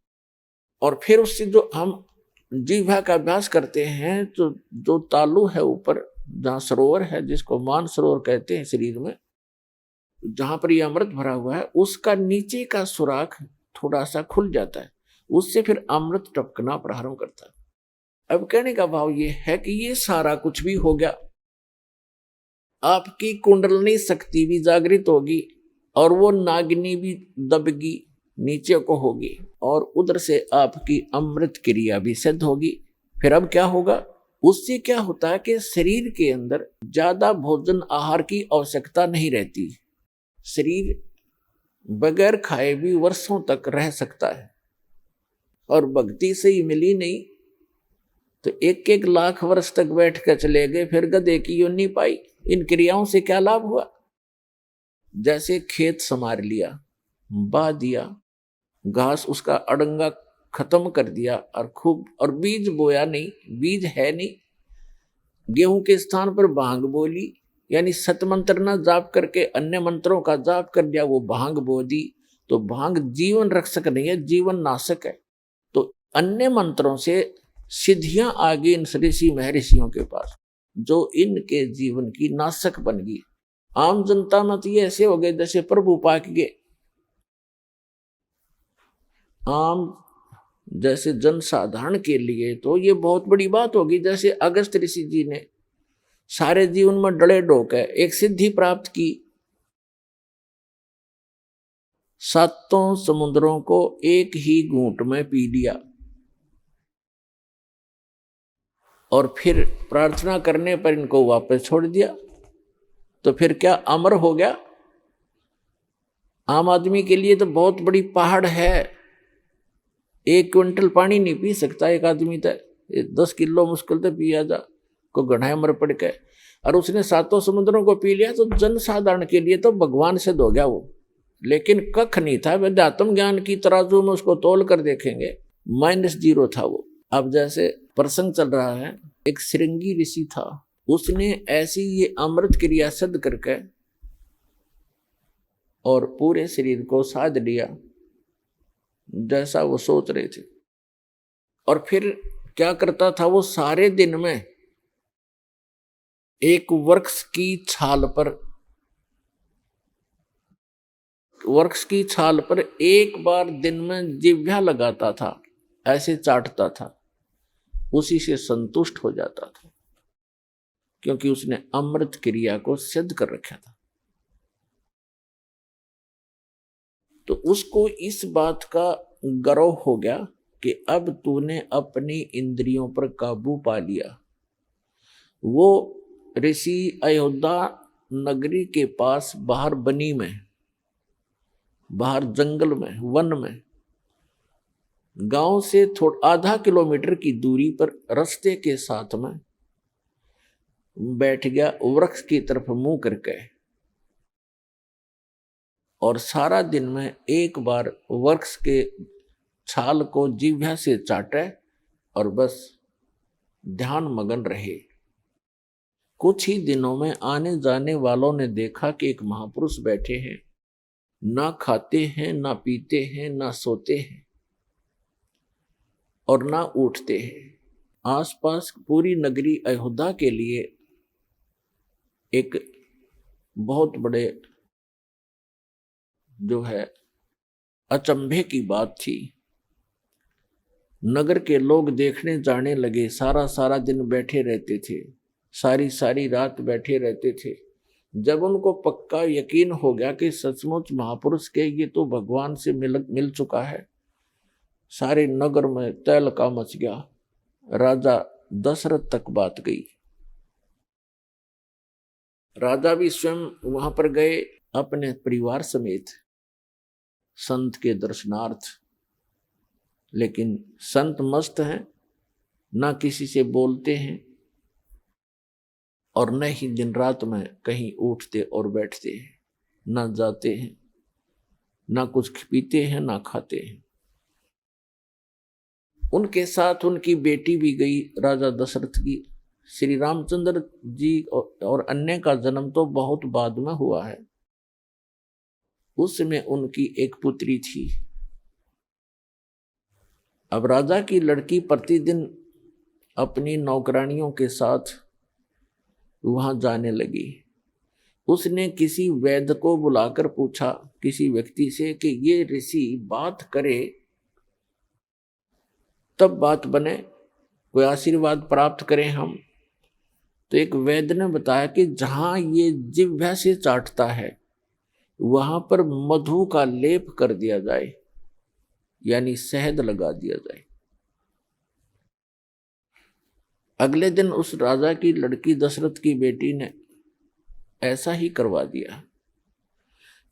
और फिर उससे जो हम जीवा का अभ्यास करते हैं, तो जो तालु है ऊपर जहाँ सरोवर है जिसको मान सरोवर कहते हैं शरीर में, जहां पर ये अमृत भरा हुआ है, उसका नीचे का सुराख थोड़ा सा खुल जाता है, उससे फिर अमृत टपकना प्रारंभ करता है। अब कहने का भाव ये है कि ये सारा कुछ भी हो गया, आपकी कुंडलनी शक्ति भी जागृत होगी और वो नागिनी भी दबगी नीचे को होगी और उधर से आपकी अमृत क्रिया भी सिद्ध होगी। फिर अब क्या होगा, उससे क्या होता है कि शरीर के अंदर ज्यादा भोजन आहार की आवश्यकता नहीं रहती, शरीर बगैर खाए भी वर्षों तक रह सकता है। और भक्ति से ही मिली नहीं तो 1-1 लाख वर्ष तक बैठ कर चले गए, फिर गधे की योनि पाई। इन क्रियाओं से क्या लाभ हुआ, जैसे खेत संवार लिया, बा दिया, घास उसका अड़ंगा खत्म कर दिया और खूब, और बीज बोया नहीं, बीज है नहीं, गेहूं के स्थान पर भांग बोली, यानी सतमंत्र ना जाप करके अन्य मंत्रों का जाप कर दिया, वो भांग बो दी। तो भांग जीवन रक्षक नहीं है, जीवन नाशक है। तो अन्य मंत्रों से सिद्धियां आ गई इन ऋषि महर्षियों के पास, जो इनके जीवन की नाशक बन गई। आम जनता में तो ये ऐसे हो गए जैसे प्रभु पाक गए, आम जैसे जनसाधारण के लिए तो ये बहुत बड़ी बात होगी। जैसे अगस्त ऋषि जी ने सारे जीवन में डले डोक है एक सिद्धि प्राप्त की, 7 समुद्रों को एक ही घूंट में पी लिया और फिर प्रार्थना करने पर इनको वापस छोड़ दिया। तो फिर क्या अमर हो गया। आम आदमी के लिए तो बहुत बड़ी पहाड़ है, 1 क्विंटल पानी नहीं पी सकता एक आदमी, तक 10 किलो मुश्किल से पिया जा को गढ़ाई मर पड़ के, और उसने 7 समुद्रों को पी लिया। तो जनसाधारण के लिए तो भगवान सिद्ध हो गया वो, लेकिन कख नहीं था। वेदात्म ज्ञान की तराजू में उसको तोल कर देखेंगे -0 था वो। अब जैसे प्रसंग चल रहा है, एक श्रृंगी ऋषि था, उसने ऐसी ये अमृत क्रिया सिद्ध करके और पूरे शरीर को साध लिया जैसा वो सोच रहे थे। और फिर क्या करता था वो, सारे दिन में एक वृक्ष की छाल पर एक बार दिन में जिह्वा लगाता था, ऐसे चाटता था, उसी से संतुष्ट हो जाता था, क्योंकि उसने अमृत क्रिया को सिद्ध कर रखा था। तो उसको इस बात का गर्व हो गया कि अब तूने अपनी इंद्रियों पर काबू पा लिया। वो ऋषि अयोध्या नगरी के पास बाहर बनी में, बाहर जंगल में, वन में, गांव से आधा किलोमीटर की दूरी पर रास्ते के साथ में बैठ गया, वृक्ष की तरफ मुंह करके, और सारा दिन में एक बार वृक्ष के छाल को जिह्वा से चाटे और बस ध्यान मगन रहे। कुछ ही दिनों में आने जाने वालों ने देखा कि एक महापुरुष बैठे हैं, ना खाते हैं, ना पीते हैं, ना सोते हैं और ना उठते हैं। आसपास पूरी नगरी अयोध्या के लिए एक बहुत बड़े जो है अचंभे की बात थी। नगर के लोग देखने जाने लगे, सारा दिन बैठे रहते थे, सारी रात बैठे रहते थे। जब उनको पक्का यकीन हो गया कि सचमुच महापुरुष के ये तो भगवान से मिल चुका है, सारे नगर में तहलका मच गया। राजा दशरथ तक बात गई। राजा भी स्वयं वहां पर गए अपने परिवार समेत संत के दर्शनार्थ, लेकिन संत मस्त हैं, ना किसी से बोलते हैं और न ही दिन रात में कहीं उठते और बैठते हैं, ना जाते हैं, ना कुछ पीते हैं, ना खाते हैं। उनके साथ उनकी बेटी भी गई, राजा दशरथ की। श्री रामचंद्र जी और अन्य का जन्म तो बहुत बाद में हुआ है। उसमें उनकी एक पुत्री थी। अब राजा की लड़की प्रतिदिन अपनी नौकरानियों के साथ वहां जाने लगी। उसने किसी वैद्य को बुलाकर पूछा, किसी व्यक्ति से, कि ये ऋषि बात करे तब बात बने, कोई आशीर्वाद प्राप्त करें हम। तो एक वैद्य ने बताया कि जहां ये जिह्वा से चाटता है वहां पर मधु का लेप कर दिया जाए, यानी शहद लगा दिया जाए। अगले दिन उस राजा की लड़की दशरथ की बेटी ने ऐसा ही करवा दिया।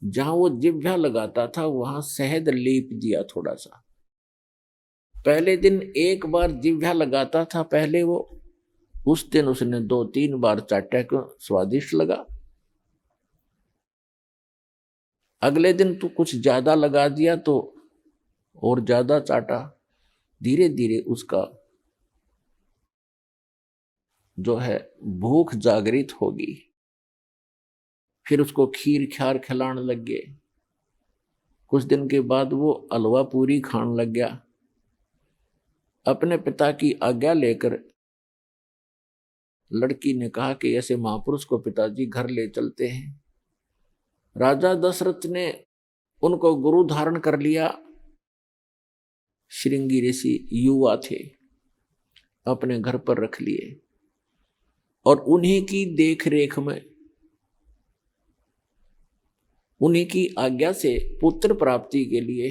जहां वो जिह्वा लगाता था वहां शहद लेप दिया थोड़ा सा। पहले दिन एक बार जिह्वा लगाता था, पहले वो, उस दिन उसने 2-3 बार चाटा, को स्वादिष्ट लगा। अगले दिन तो कुछ ज्यादा लगा दिया तो और ज्यादा चाटा। धीरे धीरे उसका जो है भूख जागृत होगी। फिर उसको खीर ख्यार खिलाने लग गए। कुछ दिन के बाद वो हलवा पूरी खाने लग गया। अपने पिता की आज्ञा लेकर लड़की ने कहा कि ऐसे महापुरुष को पिताजी घर ले चलते हैं। राजा दशरथ ने उनको गुरु धारण कर लिया। श्रृंगी ऋषि युवा थे, अपने घर पर रख लिए और उन्हीं की देख रेख में, उन्हीं की आज्ञा से पुत्र प्राप्ति के लिए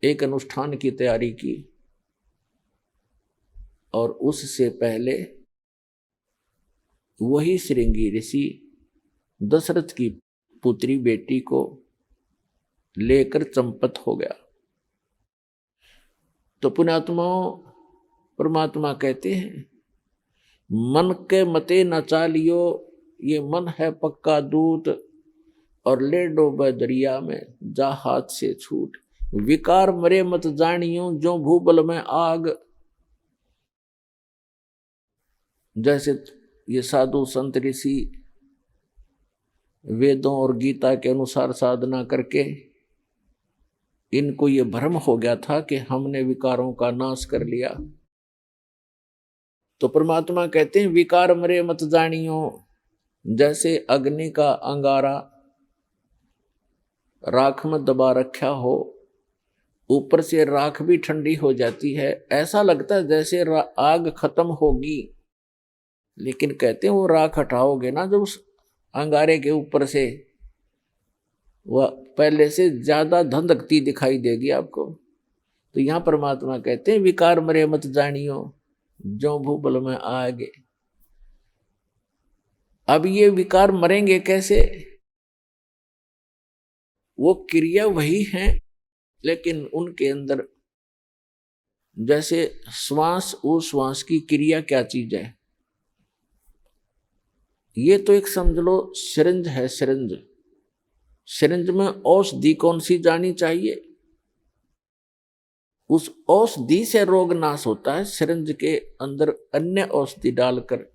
एक अनुष्ठान की तैयारी की। और उससे पहले वही श्रृंगी ऋषि दशरथ की पुत्री बेटी को लेकर चंपत हो गया। तो पुण्यात्माओं, परमात्मा कहते हैं, मन के मते न चालियो, ये मन है पक्का दूत, और ले डोबे दरिया में जा हाथ से छूट। विकार मरे मत जानियो, जो भूबल में आग। जैसे ये साधु संत ऋषि वेदों और गीता के अनुसार साधना करके इनको ये भ्रम हो गया था कि हमने विकारों का नाश कर लिया। तो परमात्मा कहते हैं, विकार मरे मत जानियो। जैसे अग्नि का अंगारा राख में दबा रखा हो, ऊपर से राख भी ठंडी हो जाती है, ऐसा लगता है जैसे आग खत्म होगी, लेकिन कहते हैं वो राख हटाओगे ना जब उस अंगारे के ऊपर से, वह पहले से ज्यादा धधकती दिखाई देगी आपको। तो यहां परमात्मा कहते हैं, विकार मरे मत जानियो, जो भूबल में आगे। अब ये विकार मरेंगे कैसे? वो क्रिया वही है, लेकिन उनके अंदर जैसे श्वास उश्वास की क्रिया क्या चीज है, ये तो एक समझ लो सिरिंज है। सिरिंज में औषधि कौन सी जानी चाहिए, उस औषधि से रोग नाश होता है। सिरिंज के अंदर अन्य औषधि डालकर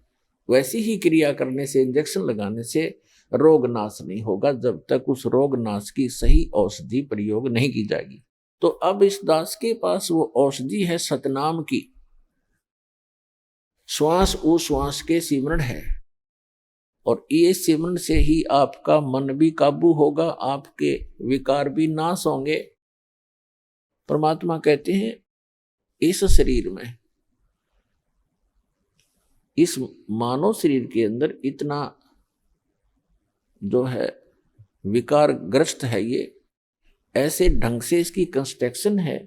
वैसी ही क्रिया करने से, इंजेक्शन लगाने से रोग नाश नहीं होगा जब तक उस रोग नाश की सही औषधि प्रयोग नहीं की जाएगी। तो अब इस दास के पास वो औषधि है सतनाम की, श्वास उश्वास के सिमरण है, और ये सिमरण से ही आपका मन भी काबू होगा, आपके विकार भी नाश होंगे। परमात्मा कहते हैं, इस शरीर में, इस मानव शरीर के अंदर इतना जो है विकार ग्रस्त है, ये ऐसे ढंग से इसकी कंस्ट्रक्शन है,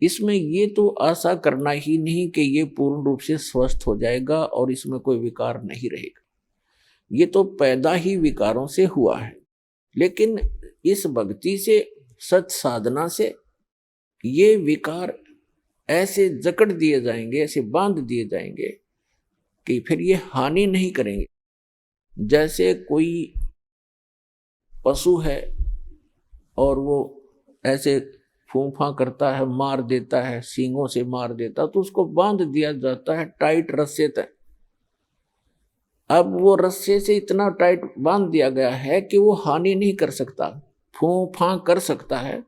इसमें ये तो आशा करना ही नहीं कि ये पूर्ण रूप से स्वस्थ हो जाएगा और इसमें कोई विकार नहीं रहेगा। ये तो पैदा ही विकारों से हुआ है। लेकिन इस भक्ति से, सत साधना से ये विकार ऐसे जकड़ दिए जाएंगे, ऐसे बांध दिए जाएंगे कि फिर ये हानि नहीं करेंगे। जैसे कोई पशु है और वो ऐसे फूंफा करता है, मार देता है, सींगों से मार देता है, तो उसको बांध दिया जाता है टाइट रस्से तक। अब वो रस्से से इतना टाइट बांध दिया गया है कि वो हानि नहीं कर सकता, फूंफा कर सकता है,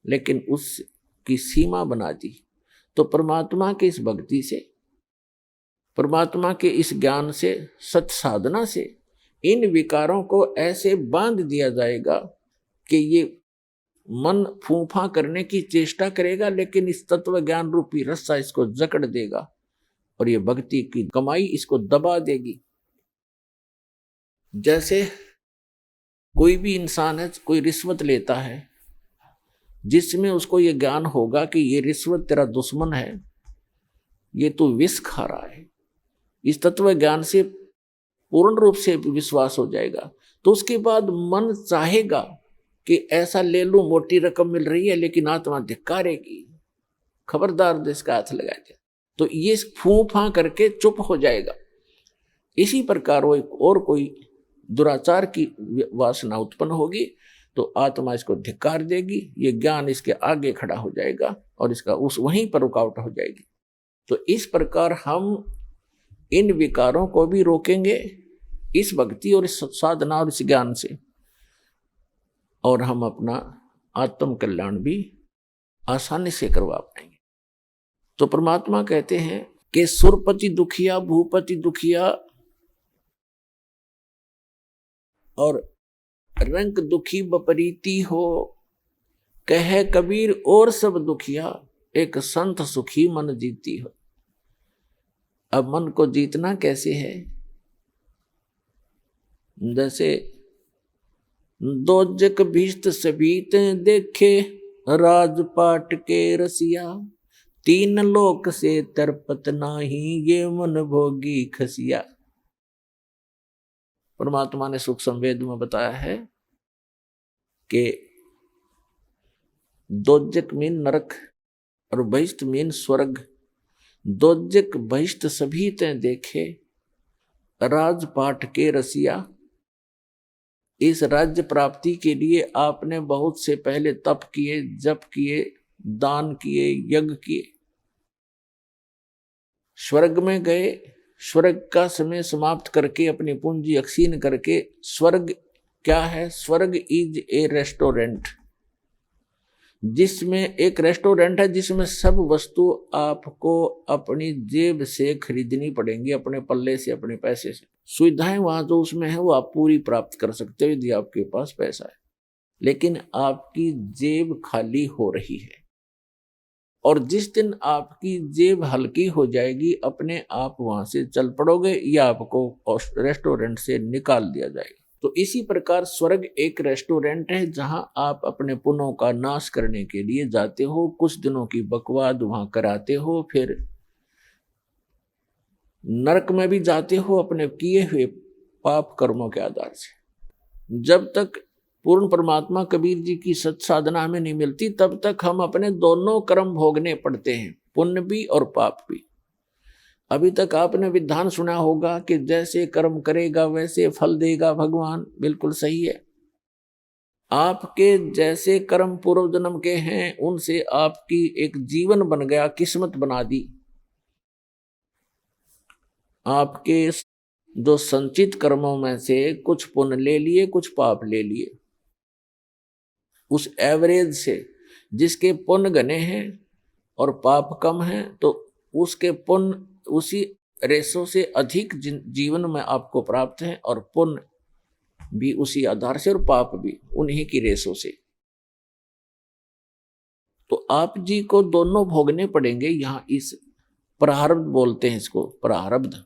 लेकिन उसकी सीमा बना दी। तो परमात्मा की इस भक्ति से, परमात्मा के इस ज्ञान से, सत साधना से इन विकारों को ऐसे बांध दिया जाएगा कि ये मन फूंफा करने की चेष्टा करेगा, लेकिन इस तत्व ज्ञान रूपी रस्सा इसको जकड़ देगा और ये भक्ति की कमाई इसको दबा देगी। जैसे कोई भी इंसान है, कोई रिश्वत लेता है, जिसमें उसको ये ज्ञान होगा कि ये रिश्वत तेरा दुश्मन है, ये तू विष खा रहा है, इस तत्व ज्ञान से पूर्ण रूप से विश्वास हो जाएगा, तो उसके बाद मन चाहेगा कि ऐसा ले लूं, मोटी रकम मिल रही है, लेकिन आत्मा धिक्कारेगी, खबरदार देश का हाथ लगा दिया, तो ये फूंफा करके चुप हो जाएगा। इसी प्रकार वो और कोई दुराचार की वासना उत्पन्न होगी तो आत्मा इसको धिक्कार देगी, ये ज्ञान इसके आगे खड़ा हो जाएगा और इसका उस वहीं पर रुकावट हो जाएगी। तो इस प्रकार हम इन विकारों को भी रोकेंगे इस भक्ति और इस साधना और इस ज्ञान से, और हम अपना आत्म कल्याण भी आसानी से करवा पाएंगे। तो परमात्मा कहते हैं कि सुरपति दुखिया, भूपति दुखिया और रंग दुखी बपरीती हो, कहे कबीर और सब दुखिया, एक संत सुखी मन जीती हो। अब मन को जीतना कैसे है? जैसे दोजक भीष्ट सबीत देखे, राजपाट के रसिया, तीन लोक से तरपत नाही, ये मन भोगी खसिया। परमात्मा ने सुख संवेद में बताया है कि दोजक मीन नरक और बहिष्ट मीन स्वर्ग। दोजक बहिष्ट सभी ते देखे, राजपाट के रसिया। इस राज्य प्राप्ति के लिए आपने बहुत से पहले तप किए, जप किए, दान किए, यज्ञ किए, स्वर्ग में गए, स्वर्ग का समय समाप्त करके अपनी पूंजी अक्षीण करके, स्वर्ग क्या है? स्वर्ग इज ए रेस्टोरेंट, जिसमें एक रेस्टोरेंट है जिसमें सब वस्तु आपको अपनी जेब से खरीदनी पड़ेंगी, अपने पल्ले से, अपने पैसे से। सुविधाएं वहां जो उसमें है वो आप पूरी प्राप्त कर सकते हो यदि आपके पास पैसा है, लेकिन आपकी जेब खाली हो रही है। और जिस दिन आपकी जेब हल्की हो जाएगी, अपने आप वहां से चल पड़ोगे या आपको रेस्टोरेंट से निकाल दिया जाएगा। तो इसी प्रकार स्वर्ग एक रेस्टोरेंट है जहां आप अपने पुण्यों का नाश करने के लिए जाते हो, कुछ दिनों की बकवाद वहां कराते हो, फिर नरक में भी जाते हो अपने किए हुए पाप कर्मों के आधार से। जब तक पूर्ण परमात्मा कबीर जी की सत साधना हमें नहीं मिलती, तब तक हम अपने दोनों कर्म भोगने पड़ते हैं, पुण्य भी और पाप भी। अभी तक आपने विधान सुना होगा कि जैसे कर्म करेगा वैसे फल देगा भगवान। बिल्कुल सही है। आपके जैसे कर्म पूर्व जन्म के हैं, उनसे आपकी एक जीवन बन गया, किस्मत बना दी। आपके जो संचित कर्मों में से कुछ पुण्य ले लिए, कुछ पाप ले लिए, उस एवरेज से जिसके पुण्य घने हैं और पाप कम हैं, तो उसके पुण्य उसी रेशो से अधिक जीवन में आपको प्राप्त है, और पुण्य भी उसी आधार से और पाप भी उन्हीं की रेशो से। तो आप जी को दोनों भोगने पड़ेंगे। यहाँ इस प्रारब्ध बोलते हैं इसको, प्रारब्ध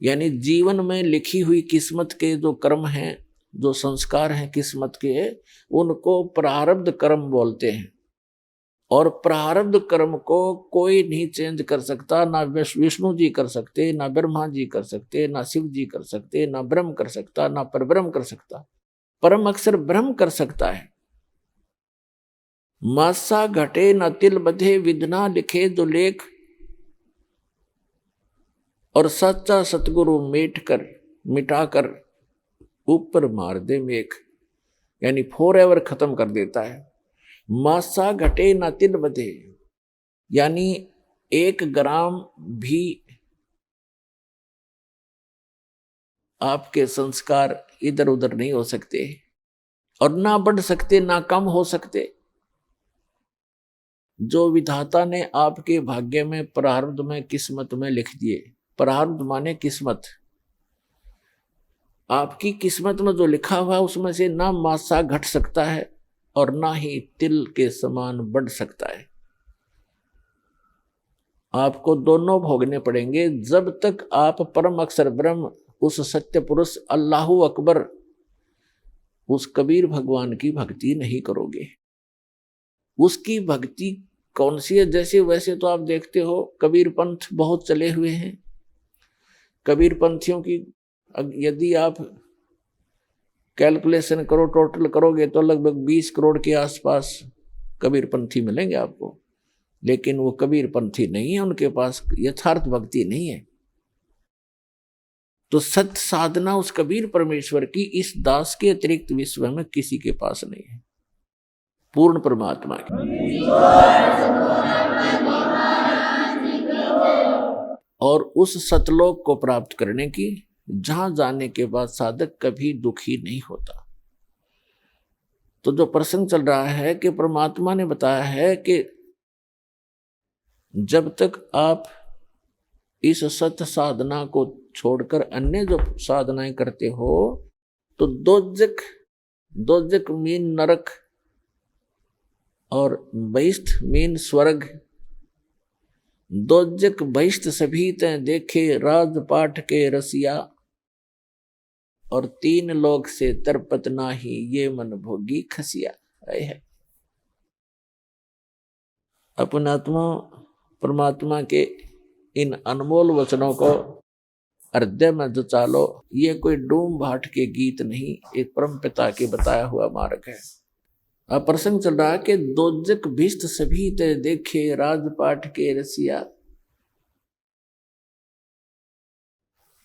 यानी जीवन में लिखी हुई किस्मत के जो कर्म हैं, जो संस्कार हैं किस्मत के, उनको प्रारब्ध कर्म बोलते हैं। और प्रारब्ध कर्म को कोई नहीं चेंज कर सकता, ना विष्णु जी कर सकते, ना ब्रह्मा जी कर सकते, ना शिव जी कर सकते, ना ब्रह्म कर सकता, ना परब्रह्म कर सकता। परम अक्षर ब्रह्म कर सकता है। मासा घटे न तिल बधे, विधना लिखे जो लेख, और सच्चा सतगुरु मिटाकर ऊपर मार दे मेघ, यानी फॉरएवर खत्म कर देता है। मासा घटे न तिल बधे, यानी 1 ग्राम भी आपके संस्कार इधर उधर नहीं हो सकते, और ना बढ़ सकते ना कम हो सकते। जो विधाता ने आपके भाग्य में, प्रारब्ध में, किस्मत में लिख दिए, प्रारब्ध माने किस्मत, आपकी किस्मत में जो लिखा हुआ उसमें से ना मासा घट सकता है और ना ही तिल के समान बढ़ सकता है। आपको दोनों भोगने पड़ेंगे जब तक आप परम अक्षर ब्रह्म, उस सत्य पुरुष अल्लाहु अकबर, उस कबीर भगवान की भक्ति नहीं करोगे। उसकी भक्ति कौन सी है? जैसे वैसे तो आप देखते हो कबीर पंथ बहुत चले हुए हैं। कबीर पंथियों की यदि आप कैलकुलेशन करो, टोटल करोगे तो लगभग 20 करोड़ के आसपास कबीर पंथी मिलेंगे आपको। लेकिन वो कबीर पंथी नहीं है, उनके पास यथार्थ भक्ति नहीं है। तो सत्य साधना उस कबीर परमेश्वर की इस दास के अतिरिक्त विश्व में किसी के पास नहीं है, पूर्ण परमात्मा की। और उस सतलोक को प्राप्त करने की, जहां जाने के बाद साधक कभी दुखी नहीं होता। तो जो प्रसंग चल रहा है कि परमात्मा ने बताया है कि जब तक आप इस सत्य साधना को छोड़कर अन्य जो साधनाएं करते हो, तो दोजक मीन नरक और बहिष्ठ मीन स्वर्ग। दोजक बहिष्ठ सभी तैं देखे, राजपाठ के रसिया, और 3 लोक से तरपत नाही, ये मन भोगी खसिया। है अपने आत्मा परमात्मा के इन अनमोल वचनों को हृदय में जचा लो। ये कोई डूम भाट के गीत नहीं, एक परम पिता के बताया हुआ मार्ग है। अब प्रसंग चल रहा है कि दोजक भिष्ट सभी ते देखे, राजपाट के रसिया।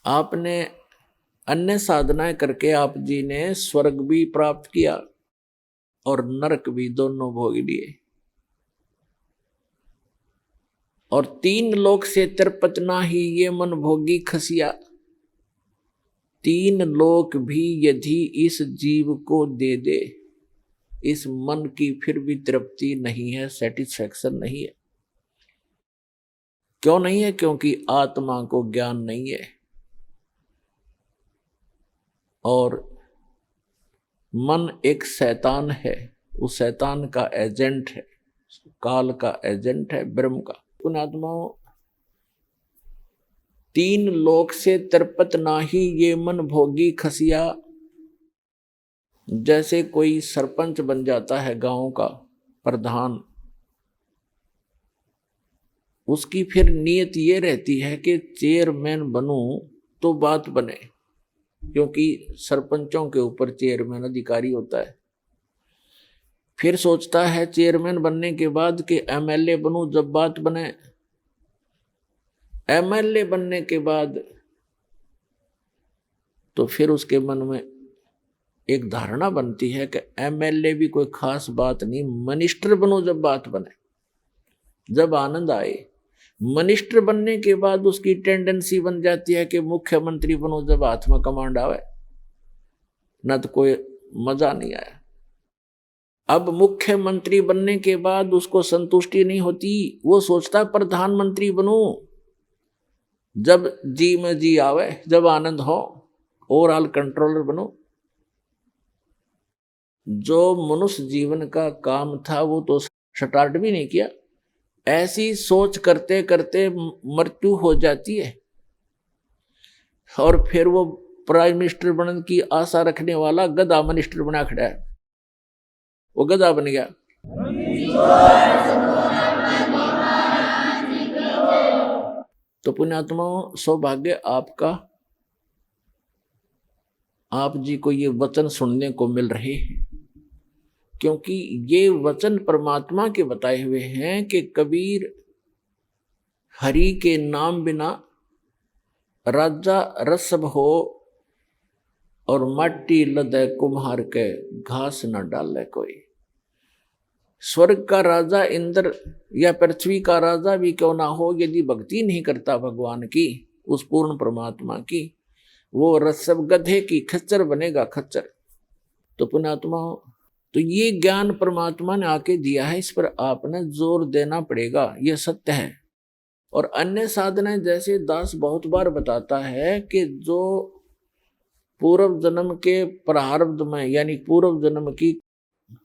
आपने अन्य साधनाएं करके आप जी ने स्वर्ग भी प्राप्त किया और नरक भी, दोनों भोग लिए। और 3 लोक से तरपत नाही, ये मन भोगी खसिया। 3 लोक भी यदि इस जीव को दे दे, इस मन की फिर भी तृप्ति नहीं है, सेटिस्फैक्शन नहीं है। क्यों नहीं है? क्योंकि आत्मा को ज्ञान नहीं है और मन एक शैतान है, उस शैतान का एजेंट है, काल का एजेंट है, ब्रह्म का। आत्माओं, 3 लोक से तरपत नाही, ये मन भोगी खसिया। जैसे कोई सरपंच बन जाता है गांव का प्रधान, उसकी फिर नीयत ये रहती है कि चेयरमैन बनूं तो बात बने, क्योंकि सरपंचों के ऊपर चेयरमैन अधिकारी होता है। फिर सोचता है चेयरमैन बनने के बाद कि एमएलए बनूं जब बात बने। एमएलए बनने के बाद तो फिर उसके मन में एक धारणा बनती है कि एमएलए भी कोई खास बात नहीं, मिनिस्टर बनूं जब बात बने, जब आनंद आए। मिनिस्टर बनने के बाद उसकी टेंडेंसी बन जाती है कि मुख्यमंत्री बनूं जब हाथ में कमांड आवे, ना तो कोई मजा नहीं आया। अब मुख्यमंत्री बनने के बाद उसको संतुष्टि नहीं होती, वो सोचता है प्रधानमंत्री बनूं जब जी में जी आवे, जब आनंद हो, ओवरऑल कंट्रोलर बनूं। जो मनुष्य जीवन का काम था वो तो स्टार्ट भी नहीं किया। ऐसी सोच करते करते मृत्यु हो जाती है और फिर वो प्राइम मिनिस्टर बनने की आशा रखने वाला गधा मिनिस्टर बना खड़ा है, वो गधा बन गया। तो पुण्यात्माओं, सौभाग्य आपका, आप जी को ये वचन सुनने को मिल रहे हैं, क्योंकि ये वचन परमात्मा के बताए हुए हैं कि कबीर हरि के नाम बिना राजा रसब हो और माटी लदे कुम्हार के घास न डाले कोई। स्वर्ग का राजा इंद्र या पृथ्वी का राजा भी क्यों ना हो, यदि भक्ति नहीं करता भगवान की, उस पूर्ण परमात्मा की, वो रसब गधे की खच्चर बनेगा, खच्चर। तो पुण्यात्मा, तो ये ज्ञान परमात्मा ने आके दिया है, इस पर आपने जोर देना पड़ेगा, ये सत्य है। और अन्य साधनाएं जैसे दास बहुत बार बताता है कि जो पूर्व जन्म के प्रारब्ध में, यानी पूर्व जन्म की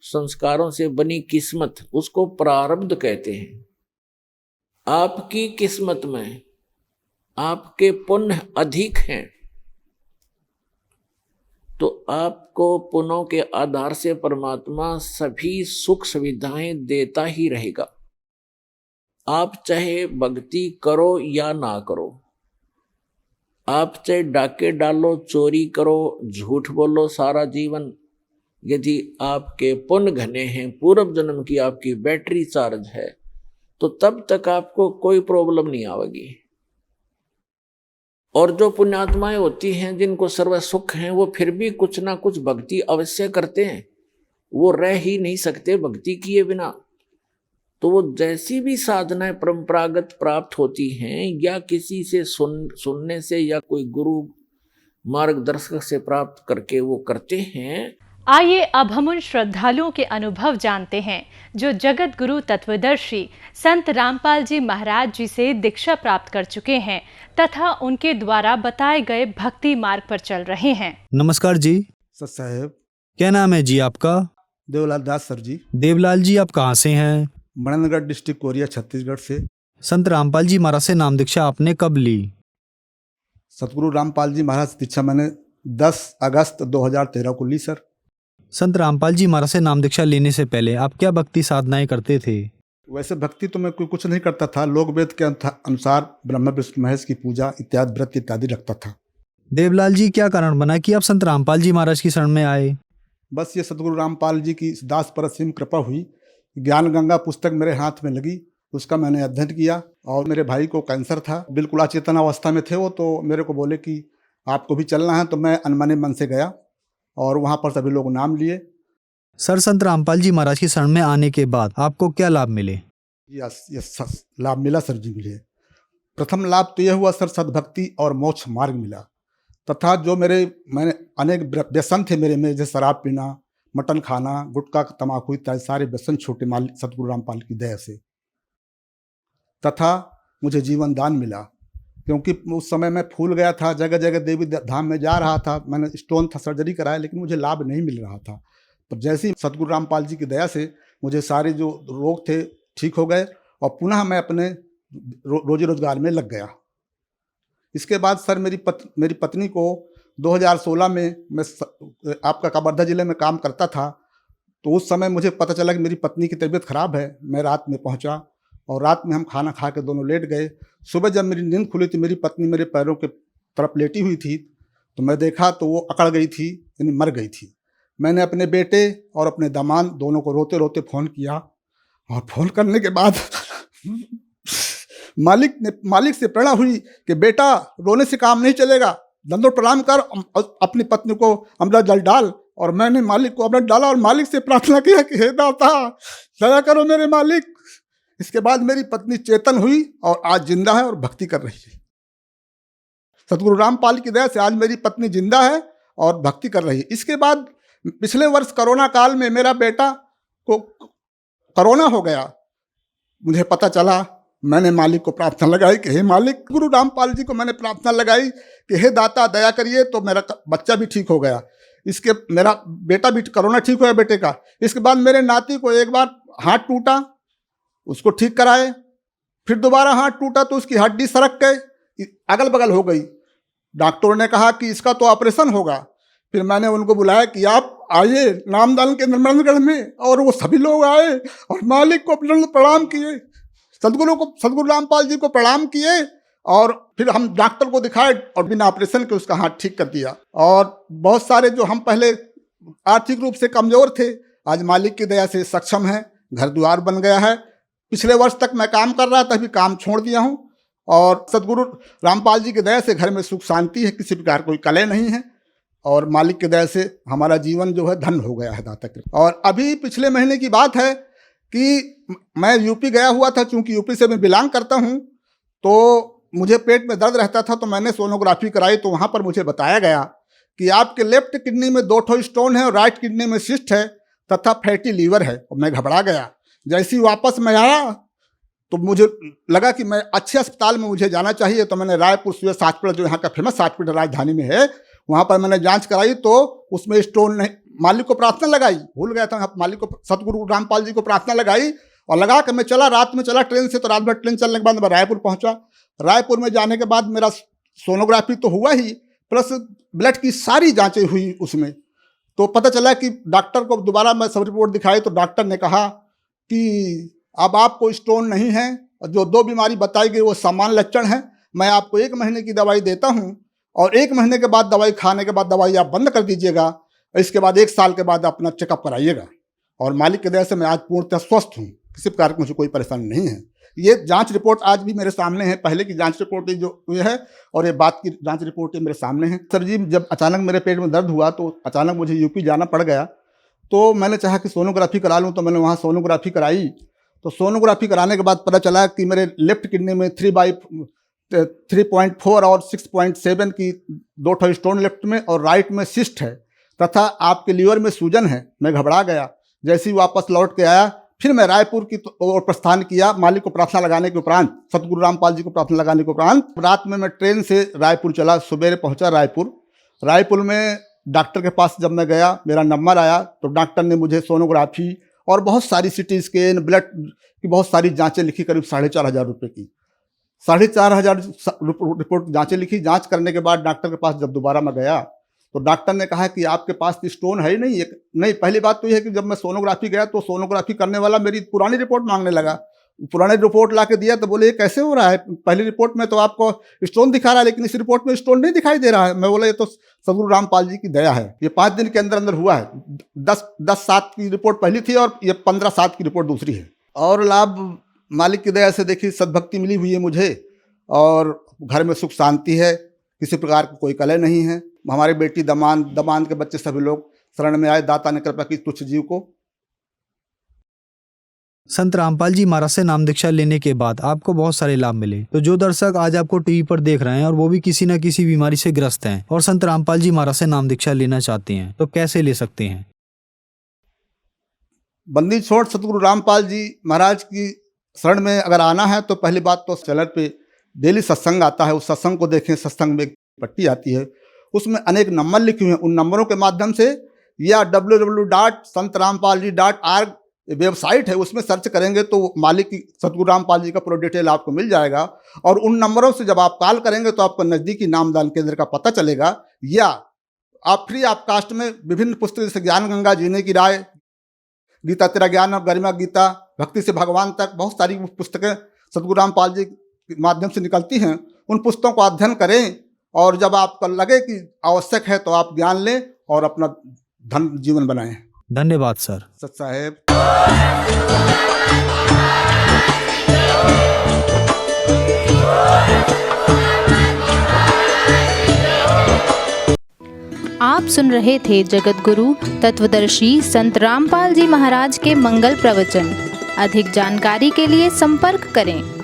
संस्कारों से बनी किस्मत, उसको प्रारब्ध कहते हैं। आपकी किस्मत में आपके पुण्य अधिक हैं, तो आपको पुण्यों के आधार से परमात्मा सभी सुख सुविधाएं देता ही रहेगा। आप चाहे भक्ति करो या ना करो, आप चाहे डाके डालो, चोरी करो, झूठ बोलो सारा जीवन, यदि आपके पुण्य घने हैं, पूर्व जन्म की आपकी बैटरी चार्ज है, तो तब तक आपको कोई प्रॉब्लम नहीं आएगी। और जो पुण्यात्माएं होती हैं जिनको सर्व सुख हैं, वो फिर भी कुछ ना कुछ भक्ति अवश्य करते हैं, वो रह ही नहीं सकते भक्ति किए बिना। तो वो जैसी भी साधनाएं परंपरागत प्राप्त होती हैं या किसी से सुनने से या कोई गुरु मार्गदर्शक से प्राप्त करके वो करते हैं। आइए अब हम उन श्रद्धालुओं के अनुभव जानते हैं जो जगत गुरु तत्वदर्शी संत रामपाल जी महाराज जी से दीक्षा प्राप्त कर चुके हैं तथा उनके द्वारा बताए गए भक्ति मार्ग पर चल रहे हैं। नमस्कार जी। सत साहेब। क्या नाम है जी आपका? देवलाल दास सर जी। देवलाल जी, आप कहाँ से हैं? मणनगढ़ डिस्ट्रिक्ट कोरिया, छत्तीसगढ़ से। संत रामपाल जी महाराज से नाम दीक्षा आपने कब ली? सतगुरु रामपाल जी महाराज दीक्षा मैंने 10 अगस्त 2013 को ली सर। संत रामपाल जी महाराज से नाम दीक्षा लेने से पहले आप क्या भक्ति साधनाएं करते थे? वैसे भक्ति तो मैं कुछ नहीं करता था, लोक वेद के अनुसार ब्रह्मा विष्णु महेश की पूजा इत्यादि व्रत इत्यादि रखता था। देवलाल जी, क्या कारण बना कि आप संत रामपाल जी महाराज की शरण में आए? बस ये सतगुरु रामपाल जी की दास पर असीम कृपा हुई। ज्ञान गंगा पुस्तक मेरे हाथ में लगी, उसका मैंने अध्ययन किया। और मेरे भाई को कैंसर था, बिल्कुल अचेतन अवस्था में थे वो, तो मेरे को बोले कि आपको भी चलना है, तो मैं अनमने मन से गया और वहाँ पर सभी लोग नाम लिए। सर, संत रामपाल जी महाराज की शरण में आने के बाद आपको क्या लाभ मिले? यस लाभ मिला सर जी मुझे। प्रथम लाभ तो यह हुआ सर, सद्भक्ति और मोक्ष मार्ग मिला, तथा जो मैंने अनेक व्यसन थे मेरे में, जैसे शराब पीना, मटन खाना, गुटखा, तमाकू इत्यादि सारे व्यसन छूटे सतगुरु रामपाल की दया से। तथा मुझे जीवन दान मिला, क्योंकि उस समय मैं फूल गया था, जगह जगह देवी धाम में जा रहा था, मैंने स्टोन था, सर्जरी कराया, लेकिन मुझे लाभ नहीं मिल रहा था। तो जैसे ही सतगुरु रामपाल जी की दया से मुझे सारे जो रोग थे ठीक हो गए और पुनः मैं अपने रोजी रोजगार में लग गया। इसके बाद सर मेरी पत्नी को 2016 में, मैं आपका कवर्धा जिले में काम करता था, तो उस समय मुझे पता चला कि मेरी पत्नी की तबीयत खराब है। मैं रात में पहुंचा और रात में हम खाना खा के दोनों लेट गए। सुबह जब मेरी नींद खुली थी, मेरी पत्नी मेरे पैरों के तरफ लेटी हुई थी, तो मैं देखा तो वो अकड़ गई थी, यानी मर गई थी। मैंने अपने बेटे और अपने दामाद दोनों को रोते रोते फ़ोन किया, और फ़ोन करने के बाद मालिक से प्रेरणा हुई कि बेटा रोने से काम नहीं चलेगा, दंडोत प्रणाम कर, अपनी पत्नी को अमृत जल डाल। और मैंने मालिक को अमृत डाला और मालिक से प्रार्थना किया कि हे दाता दया करो मेरे मालिक। इसके बाद मेरी पत्नी चेतन हुई और आज जिंदा है और भक्ति कर रही है। सतगुरु रामपाल की दया से आज मेरी पत्नी जिंदा है और भक्ति कर रही है। इसके बाद पिछले वर्ष कोरोना काल में मेरा बेटा को कोरोना हो गया। मुझे पता चला, मैंने मालिक को प्रार्थना लगाई कि हे मालिक, गुरु रामपाल जी को मैंने प्रार्थना लगाई कि हे दाता दया करिए, तो मेरा बच्चा भी ठीक हो गया। इसके मेरा बेटा भी कोरोना ठीक हुआ बेटे का। इसके बाद मेरे नाती को एक बार हाथ टूटा, उसको ठीक कराए, फिर दोबारा हाथ टूटा तो उसकी हड्डी सरक गई, अगल बगल हो गई। डॉक्टरों ने कहा कि इसका तो ऑपरेशन होगा। फिर मैंने उनको बुलाया कि आप आइए नामदान के मणनगढ़ में, और वो सभी लोग आए और मालिक को प्रणाम किए, सदगुरु रामपाल जी को प्रणाम किए और फिर हम डॉक्टर को दिखाए और बिना ऑपरेशन के उसका हाथ ठीक कर दिया। और बहुत सारे जो हम पहले आर्थिक रूप से कमज़ोर थे, आज मालिक की दया से सक्षम हैं, घर द्वार बन गया है। पिछले वर्ष तक मैं काम कर रहा था, अभी काम छोड़ दिया हूँ और सदगुरु रामपाल जी की दया से घर में सुख शांति है, किसी प्रकार कोई कलह नहीं है और मालिक की दया से हमारा जीवन जो है धन्य हो गया है दाता कृपा। और अभी पिछले महीने की बात है कि मैं यूपी गया हुआ था, चूँकि यूपी से मैं बिलोंग करता हूँ, तो मुझे पेट में दर्द रहता था, तो मैंने सोनोग्राफी कराई तो वहाँ पर मुझे बताया गया कि आपके लेफ्ट किडनी में 2 ठो स्टोन है और राइट किडनी में सिस्ट है तथा फैटी लीवर है। और मैं घबरा गया। जैसे ही वापस मैं आया तो मुझे लगा कि मैं अच्छे अस्पताल में मुझे जाना चाहिए, तो मैंने रायपुर सुयस हॉस्पिटल, जो यहाँ का फेमस हॉस्पिटल राजधानी में है, वहाँ पर मैंने जांच कराई तो उसमें स्टोन नहीं। मालिक को प्रार्थना लगाई, भूल गया था, मालिक को सतगुरु रामपाल जी को प्रार्थना लगाई और लगा के मैं चला, रात में चला ट्रेन से, तो रात भर ट्रेन चलने के बाद मैं रायपुर पहुँचा। रायपुर में जाने के बाद मेरा सोनोग्राफी तो हुआ ही, प्लस ब्लड की सारी जाँचें हुई उसमें। तो पता चला कि डॉक्टर को दोबारा मैं सब रिपोर्ट दिखाई तो डॉक्टर ने कहा कि अब आपको स्टोन नहीं है और जो 2 बीमारी बताई गई वो सामान्य लक्षण है। मैं आपको 1 महीने की दवाई देता हूँ और 1 महीने के बाद दवाई खाने के बाद दवाई आप बंद कर दीजिएगा। इसके बाद 1 साल के बाद अपना चेकअप कराइएगा। और मालिक की दया से मैं आज पूर्णतः स्वस्थ हूँ, किसी प्रकार की मुझे कोई परेशानी नहीं है। ये जांच रिपोर्ट आज भी मेरे सामने है, पहले की जांच रिपोर्ट जो हुई है और ये बात की जांच रिपोर्ट मेरे सामने है। सर जी, जब अचानक मेरे पेट में दर्द हुआ तो अचानक मुझे यूपी जाना पड़ गया, तो मैंने चाहा कि सोनोग्राफी करा लूँ, तो मैंने वहाँ सोनोग्राफी कराई। तो सोनोग्राफी कराने के बाद पता चला कि मेरे लेफ्ट किडनी में 3.4 और 6.7 की 2 ठो स्टोन लेफ्ट में और राइट में सिस्ट है तथा आपके लीवर में सूजन है। मैं घबरा गया। जैसे ही वापस लौट के आया, फिर मैं रायपुर की ओर प्रस्थान किया। मालिक को प्रार्थना लगाने के उपरांत, सतगुरु रामपाल जी को प्रार्थना लगाने के उपरांत रात में मैं ट्रेन से रायपुर चला, सवेरे पहुंचा रायपुर। रायपुर में डॉक्टर के पास जब मैं गया, मेरा नंबर आया तो डॉक्टर ने मुझे सोनोग्राफी और बहुत सारी सिटी स्कैन, ब्लड की बहुत सारी जांचें लिखी, करीब 4,500 रुपये की 4,500 रिपोर्ट जांचें लिखी। जांच करने के बाद डॉक्टर के पास जब दोबारा मैं गया तो डॉक्टर ने कहा कि आपके पास स्टोन है ही नहीं। नहीं, पहली बात तो यह है कि जब मैं सोनोग्राफी गया तो सोनोग्राफी करने वाला मेरी पुरानी रिपोर्ट मांगने लगा। पुरानी रिपोर्ट ला के दिया तो बोले ये कैसे हो रहा है, पहली रिपोर्ट में तो आपको स्टोन दिखा रहा है लेकिन इस रिपोर्ट में स्टोन नहीं दिखाई दे रहा है। मैं बोला ये तो सदगुरु रामपाल जी की दया है, ये 5 दिन के अंदर अंदर हुआ है। 10/7 की रिपोर्ट पहली थी और ये 15/7 की रिपोर्ट दूसरी है। और लाभ मालिक की दया से देखिए, सद्भक्ति मिली हुई है मुझे और घर में सुख शांति है, किसी प्रकार की कोई कलह नहीं है। हमारी बेटी, दमाद के बच्चे सभी लोग शरण में आए। दाता ने कृपा की तुच्छ जीव को। संत रामपाल जी महाराज से नाम दीक्षा लेने के बाद आपको बहुत सारे लाभ मिले। तो जो दर्शक आज आपको टीवी पर देख रहे हैं और वो भी किसी न किसी बीमारी से ग्रस्त हैं और संत रामपाल जी महाराज से नाम दीक्षा लेना चाहते हैं, तो कैसे ले सकते हैं? बंदी छोड़ सतगुरु रामपाल जी महाराज की शरण में अगर आना है तो पहली बात तो चैनल पे डेली सत्संग आता है, उस सत्संग को देखें। सत्संग में एक पट्टी आती है, उसमें अनेक नंबर लिखे हुए हैं। उन नंबरों के माध्यम से या www.santrampalji.org वेबसाइट है, उसमें सर्च करेंगे तो मालिक की सतगुरु रामपाल जी का पूरा डिटेल आपको मिल जाएगा। और उन नंबरों से जब आप कॉल करेंगे तो आपको नज़दीकी नामदान केंद्र का पता चलेगा। या आप फ्री ऑफ कास्ट में विभिन्न पुस्तक जैसे ज्ञान गंगा, जीने की राय, गीता तेरा ज्ञान और गरिमा गीता, भक्ति से भगवान तक, बहुत सारी पुस्तकें सतगुरु रामपाल जी के माध्यम से निकलती हैं। उन पुस्तकों को अध्ययन करें और जब आपको लगे कि आवश्यक है तो आप ज्ञान लें और अपना धन जीवन बनाएं। धन्यवाद सर। सत साहेब। आप सुन रहे थे जगत गुरु तत्वदर्शी संत रामपाल जी महाराज के मंगल प्रवचन। अधिक जानकारी के लिए संपर्क करें